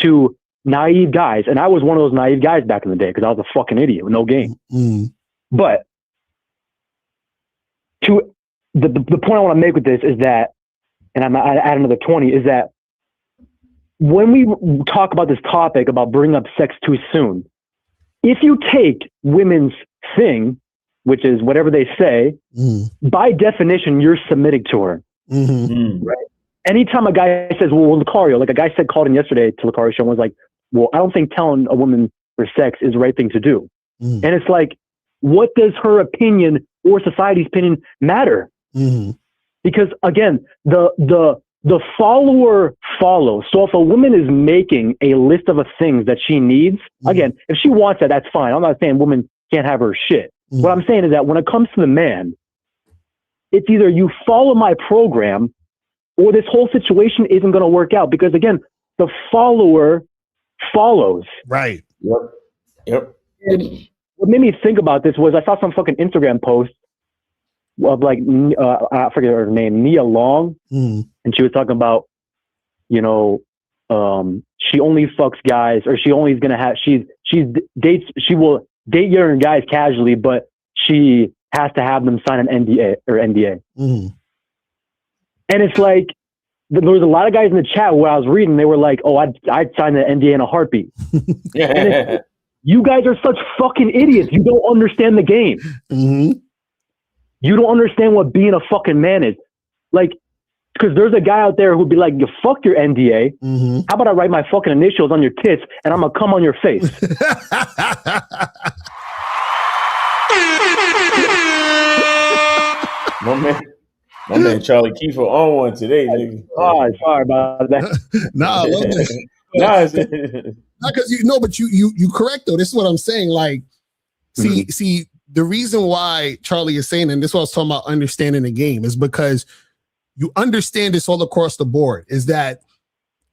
to naive guys. And I was one of those naive guys back in the day because I was a fucking idiot with no game. But to the point I want to make with this is that, and I'm add another 20, is that when we talk about this topic about bringing up sex too soon, if you take women's thing, which is whatever they say, by definition, you're submitting to her. Right? Anytime a guy says, well, Locario, like a guy called in yesterday to Locario show and was like, well, I don't think telling a woman for sex is the right thing to do. And it's like, what does her opinion or society's opinion matter? Because again, the follower follows. So if a woman is making a list of things that she needs, again, if she wants that, that's fine. I'm not saying women can't have her shit. What I'm saying is that when it comes to the man, it's either you follow my program or this whole situation isn't going to work out. Because again, the follower follows. Right. Yep. And what made me think about this was I saw some fucking Instagram post of like, I forget her name, Nia Long. And she was talking about, you know, she only fucks guys, or she only is going to have, she will date younger guys casually, but she has to have them sign an NDA. And it's like, there was a lot of guys in the chat where I was reading, they were like, oh, I'd sign the NDA in a heartbeat. And you guys are such fucking idiots. You don't understand the game. You don't understand what being a fucking man is. Like, because there's a guy out there who'd be like, you fuck your NDA. How about I write my fucking initials on your tits and I'm going to come on your face? My man Charlie Kiefer on one today, nigga. Oh, sorry about that. Nah, I love that. Not because but you correct though. This is what I'm saying. Like, see, the reason why Charlie is saying, and this is what I was talking about, understanding the game, is because you understand this all across the board. Is that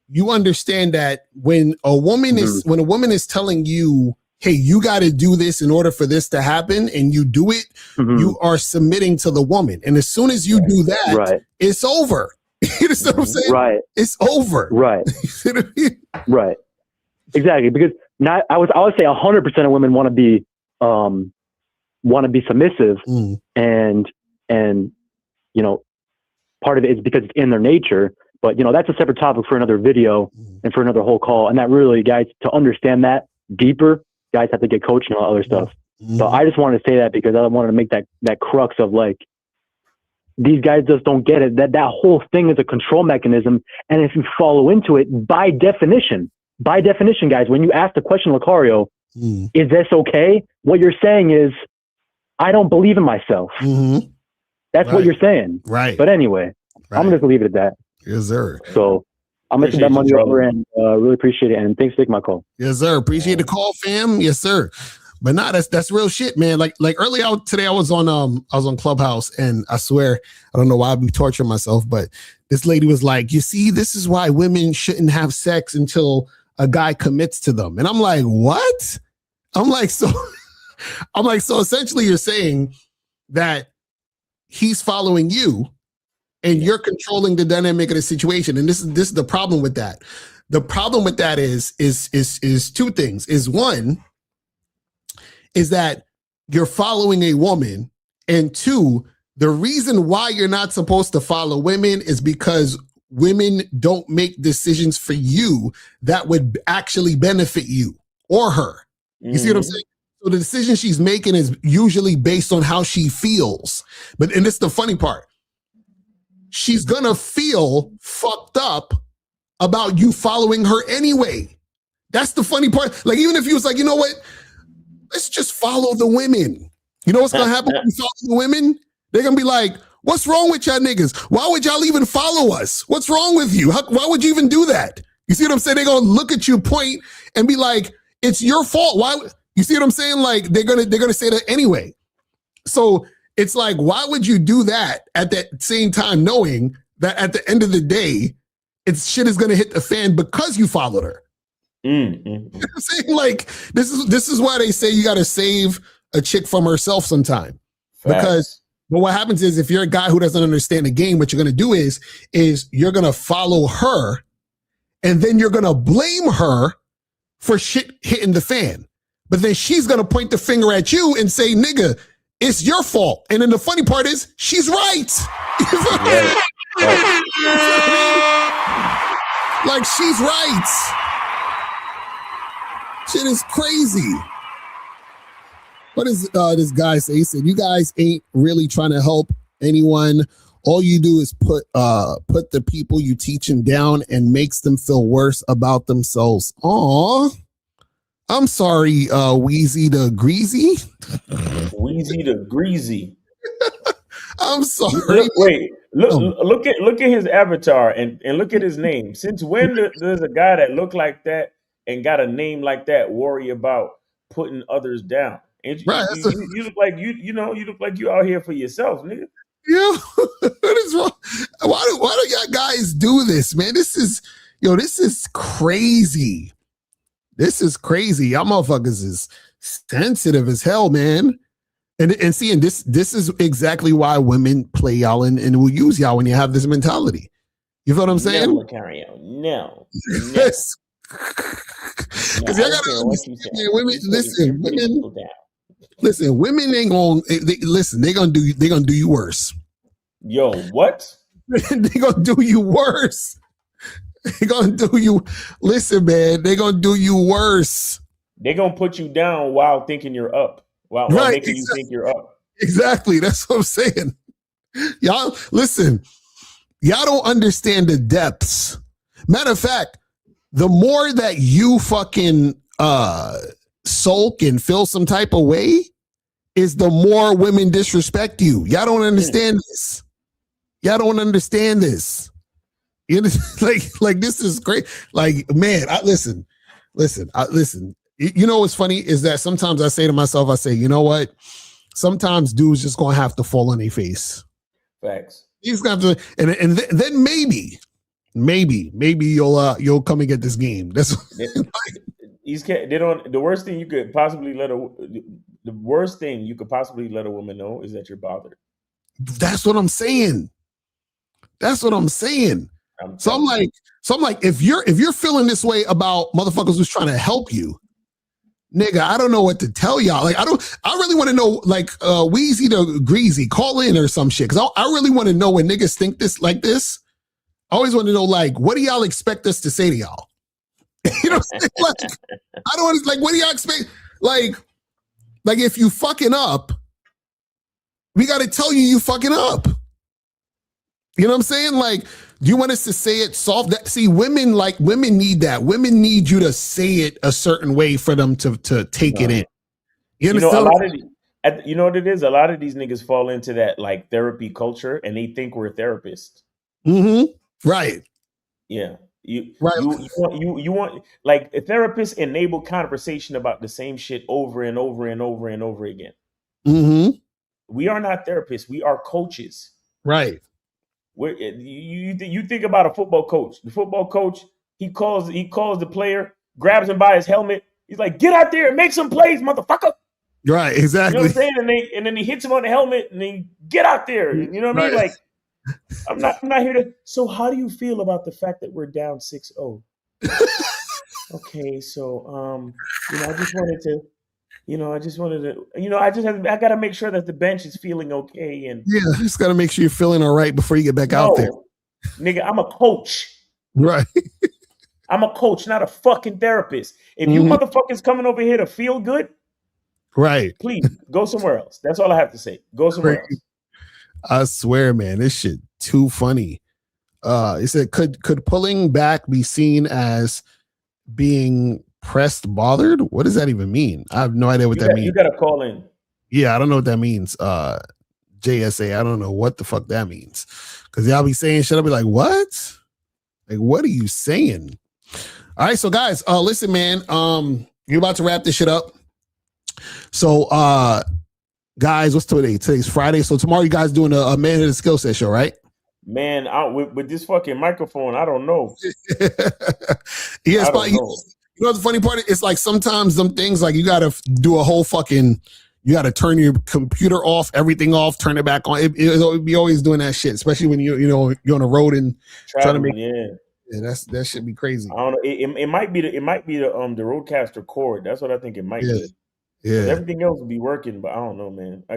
you understand that when a woman is telling you, hey, you got to do this in order for this to happen, and you do it, you are submitting to the woman. And as soon as you do that, it's over. You understand what I'm saying? Right. It's over. Right. Right. Exactly. Because I would say 100% of women want to be submissive, and you know, part of it is because it's in their nature. But you know, that's a separate topic for another video and for another whole call. And that really, guys, to understand that deeper, guys have to get coaching and all other stuff. So I just wanted to say that because I wanted to make that crux of like, these guys just don't get it. That whole thing is a control mechanism. And if you follow into it, by definition, guys, when you ask the question, Locario, is this okay? What you're saying is, I don't believe in myself. That's what you're saying. Right. But anyway, I'm going to leave it at that. Yes, sir. So I'm going to send that money over and really appreciate it. And thanks for taking my call. Yes, sir. Appreciate the call, fam. Yes, sir. But nah, that's real shit, man. Like earlier today, I was on Clubhouse, and I swear, I don't know why I'd be torturing myself, but this lady was like, you see, this is why women shouldn't have sex until a guy commits to them. And I'm like, what? I'm like, so essentially you're saying that he's following you and you're controlling the dynamic of the situation. And this is the problem with that. The problem with that is two things. Is one, is that you're following a woman, and two, the reason why you're not supposed to follow women is because women don't make decisions for you that would actually benefit you or her. You see what I'm saying? So the decision she's making is usually based on how she feels. And it's the funny part. She's gonna feel fucked up about you following her anyway. That's the funny part. Like, even if you was like, you know what? Let's just follow the women. You know what's gonna happen when you follow the women? They're gonna be like, what's wrong with y'all niggas? Why would y'all even follow us? What's wrong with you? Why would you even do that? You see what I'm saying? They're gonna look at you, point, and be like, it's your fault. Why? You see what I'm saying? Like, they're gonna say that anyway. So it's like, why would you do that at that same time, knowing that at the end of the day, shit is gonna hit the fan because you followed her? You know what I'm saying? Like, this is why they say you gotta save a chick from herself sometime. Because what happens is, if you're a guy who doesn't understand the game, what you're gonna do is you're gonna follow her, and then you're gonna blame her for shit hitting the fan. But then she's gonna point the finger at you and say, nigga, it's your fault. And then the funny part is, she's right. Like, she's right. Shit is crazy. What does this guy say? He said, you guys ain't really trying to help anyone. All you do is put the people you teach them down and makes them feel worse about themselves. Aw. I'm sorry, Wheezy the Greasy. Wheezy the Greasy. I'm sorry. Look at his avatar and look at his name. Since when does a guy that look like that and got a name like that worry about putting others down? Right, You look like you look like you out here for yourself, nigga. Yeah, what is wrong? Why do y'all guys do this, man? This is crazy. This is crazy. Y'all motherfuckers is sensitive as hell, man. And this is exactly why women play y'all and will use y'all when you have this mentality. You feel what I'm saying? No, Locario, no. Yes. Because y'all gotta understand, women. Listen, women ain't gonna listen. They gonna do you worse. Yo, what? They gonna do you worse. They gonna do you. Listen, man. They gonna do you worse. They gonna put you down while thinking you're up. While making you think you're up. Exactly. That's what I'm saying. Y'all listen. Y'all don't understand the depths. Matter of fact, the more that you fucking sulk and feel some type of way, is the more women disrespect you. Y'all don't understand this. Y'all don't understand this. You know, like this is great. Like, man, listen. You know what's funny is that sometimes I say to myself, you know what? Sometimes dudes just gonna have to fall on their face. Facts. He's gonna have to, and then maybe you'll come and get this game. That's the worst thing you could possibly let a woman know is that you're bothered. That's what I'm saying. So I'm like, if you're feeling this way about motherfuckers who's trying to help you, nigga, I don't know what to tell y'all. Like, I really want to know, like, Wheezy the Greasy, call in or some shit. Cause I really want to know when niggas think this like this. I always want to know, like, what do y'all expect us to say to y'all? You know what I'm saying? Like, I don't like, what do y'all expect? Like if you fucking up, we got to tell you fucking up. You know what I'm saying? Like, do you want us to say it soft? See, women need that. Women need you to say it a certain way for them to take it in. You understand? You know what it is? A lot of these niggas fall into that like therapy culture, and they think we're therapists. Mm-hmm. Right. Yeah. You want like a therapist enable conversation about the same shit over and over and over and over again. Mm-hmm. We are not therapists. We are coaches. Right. You think about a football coach. The football coach, he calls the player, grabs him by his helmet. He's like, "Get out there and make some plays, motherfucker." Right, exactly. You know what I'm saying? And then he hits him on the helmet and then get out there. You know what I mean? Like, I'm not here to. So how do you feel about the fact that we're down 6-0? Okay, so I just wanted to. I got to make sure that the bench is feeling okay. And yeah, just got to make sure you're feeling all right before you get back out there. Nigga, I'm a coach. Right. I'm a coach, not a fucking therapist. If you motherfuckers coming over here to feel good, Right. Please go somewhere else. That's all I have to say. Go somewhere else. I swear, man, this shit too funny. It said, could pulling back be seen as being pressed bothered? What does that even mean? I have no idea what that means. You got to call in. Yeah, I don't know what that means. JSA, I don't know what the fuck that means. Because y'all be saying shit, I'll be like, what? Like, what are you saying? All right, so guys, listen, man. You're about to wrap this shit up. So, guys, what's today? Today's Friday. So tomorrow, you guys doing a Man of the Skill Set show, right? Man, with this fucking microphone, I don't know. Yeah, I don't know. You know the funny part? It's like sometimes some things like you got to do a whole fucking. You got to turn your computer off, everything off, turn it back on. It'll be always doing that shit, especially when you're on the road and trying to make. Yeah, that should be crazy. I don't know. It might be the Rodecaster cord. That's what I think it might be. Yeah. Everything else will be working, but I don't know, man. I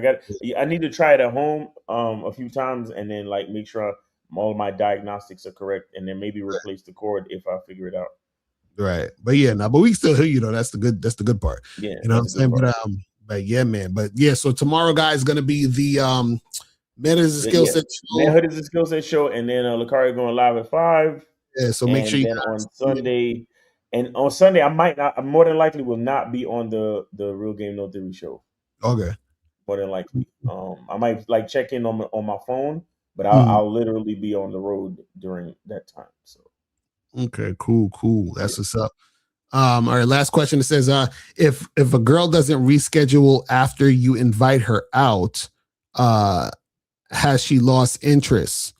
need to try it at home a few times and then like make sure all of my diagnostics are correct and then maybe replace the cord if I figure it out. Right. But yeah, but we still hear you though. That's the good part. Yeah. You know what I'm saying? But yeah, man. But yeah, so tomorrow, guys, is gonna be the Man is a Skill Set show. Manhood is a Skill Set show, and then Locario going live at 5. Yeah, so make sure you then on Sunday. And on Sunday, I more than likely will not be on the Real Game No Theory show. Okay. More than likely. I might like check in on my phone, but I'll literally be on the road during that time. So okay, cool. That's what's up. All right, last question. It says, if a girl doesn't reschedule after you invite her out, has she lost interest?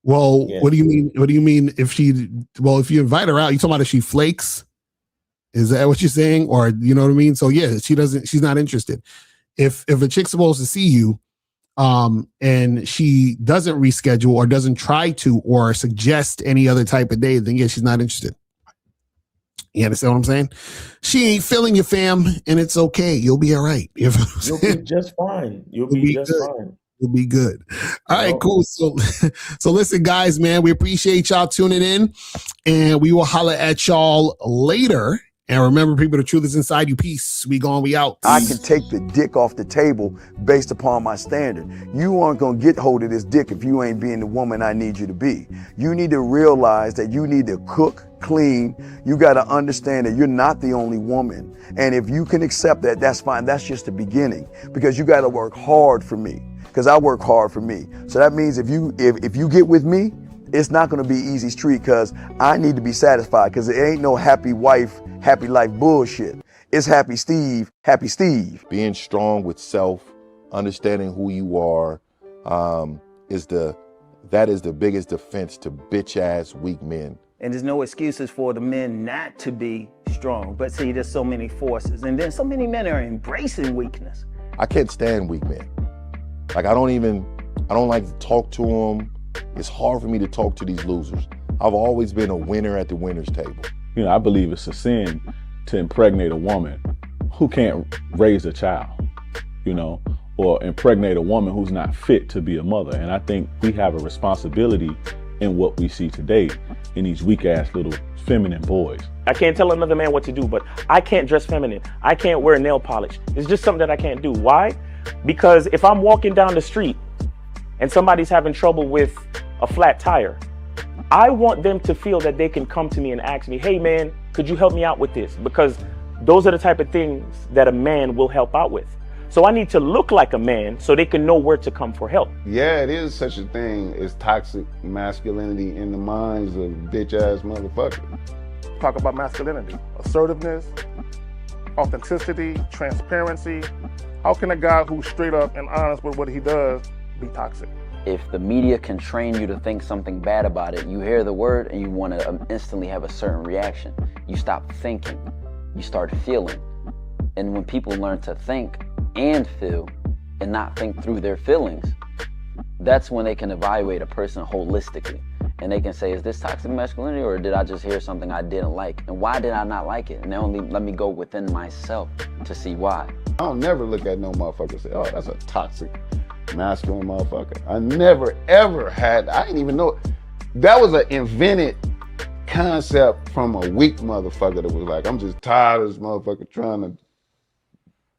Well, What do you mean? What do you mean if if you invite her out, you talking about if she flakes? Is that what you're saying? Or you know what I mean? So yeah, she's not interested. If a chick's supposed to see you, and she doesn't reschedule or doesn't try to or suggest any other type of day, then yeah, she's not interested. You understand what I'm saying? She ain't feeling you, fam, and it's okay. You'll be all right. You'll be just fine. You'll be just fine. You'll be good. All right, cool. So listen, guys, man, we appreciate y'all tuning in, and we will holler at y'all later. And remember, people, the truth is inside you. Peace. We gone, we out. I can take the dick off the table based upon my standard. You aren't going to get hold of this dick if you ain't being the woman I need you to be. You need to realize that you need to cook, clean. You got to understand that you're not the only woman. And if you can accept that, that's fine. That's just the beginning, because you got to work hard for me, because I work hard for me. So that means if you get with me, it's not going to be easy street, because I need to be satisfied, because it ain't no happy wife, happy life bullshit. It's happy Steve, happy Steve. Being strong with self, understanding who you are, that is the biggest defense to bitch ass weak men. And there's no excuses for the men not to be strong. But see, there's so many forces, and then so many men are embracing weakness. I can't stand weak men. Like I don't like to talk to them. It's hard for me to talk to these losers. I've always been a winner at the winner's table. You know, I believe it's a sin to impregnate a woman who can't raise a child, you know, or impregnate a woman who's not fit to be a mother. And I think we have a responsibility in what we see today in these weak ass little feminine boys. I can't tell another man what to do, but I can't dress feminine. I can't wear nail polish. It's just something that I can't do. Why? Because if I'm walking down the street and somebody's having trouble with a flat tire, I want them to feel that they can come to me and ask me, hey man, could you help me out with this? Because those are the type of things that a man will help out with. So I need to look like a man so they can know where to come for help. Yeah, it is such a thing as toxic masculinity in the minds of bitch ass motherfuckers. Talk about masculinity, assertiveness, authenticity, transparency. How can a guy who's straight up and honest with what he does be toxic? If the media can train you to think something bad about it, you hear the word and you want to instantly have a certain reaction. You stop thinking, you start feeling. And when people learn to think and feel and not think through their feelings, that's when they can evaluate a person holistically. And they can say, is this toxic masculinity, or did I just hear something I didn't like? And why did I not like it? And they only let me go within myself to see why. I don't never look at no motherfucker and say, oh, that's a toxic masculine motherfucker. I never ever had, I didn't even know, that was an invented concept from a weak motherfucker that was like, I'm just tired of this motherfucker trying to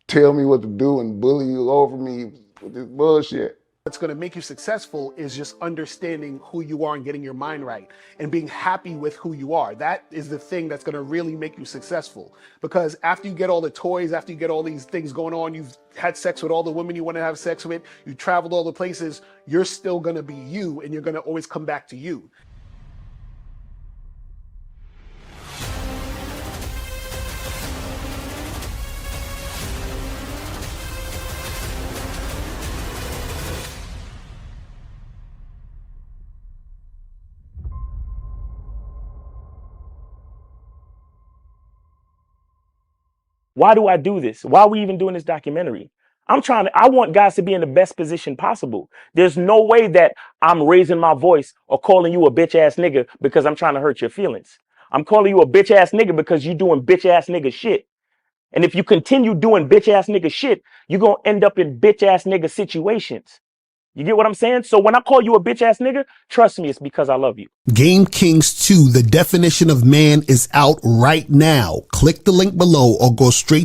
tell me what to do and bully you over me with this bullshit. What's going to make you successful is just understanding who you are and getting your mind right and being happy with who you are. That is the thing that's going to really make you successful. Because after you get all the toys, after you get all these things going on, you've had sex with all the women you want to have sex with, you traveled all the places, you're still going to be you and you're going to always come back to you. Why do I do this? Why are we even doing this documentary? I want guys to be in the best position possible. There's no way that I'm raising my voice or calling you a bitch ass nigga because I'm trying to hurt your feelings. I'm calling you a bitch ass nigga because you're doing bitch ass nigga shit. And if you continue doing bitch ass nigga shit, you're going to end up in bitch ass nigga situations. You get what I'm saying? So when I call you a bitch ass nigga, trust me, it's because I love you. Game Kings 2, the definition of man, is out right now. Click the link below or go straight to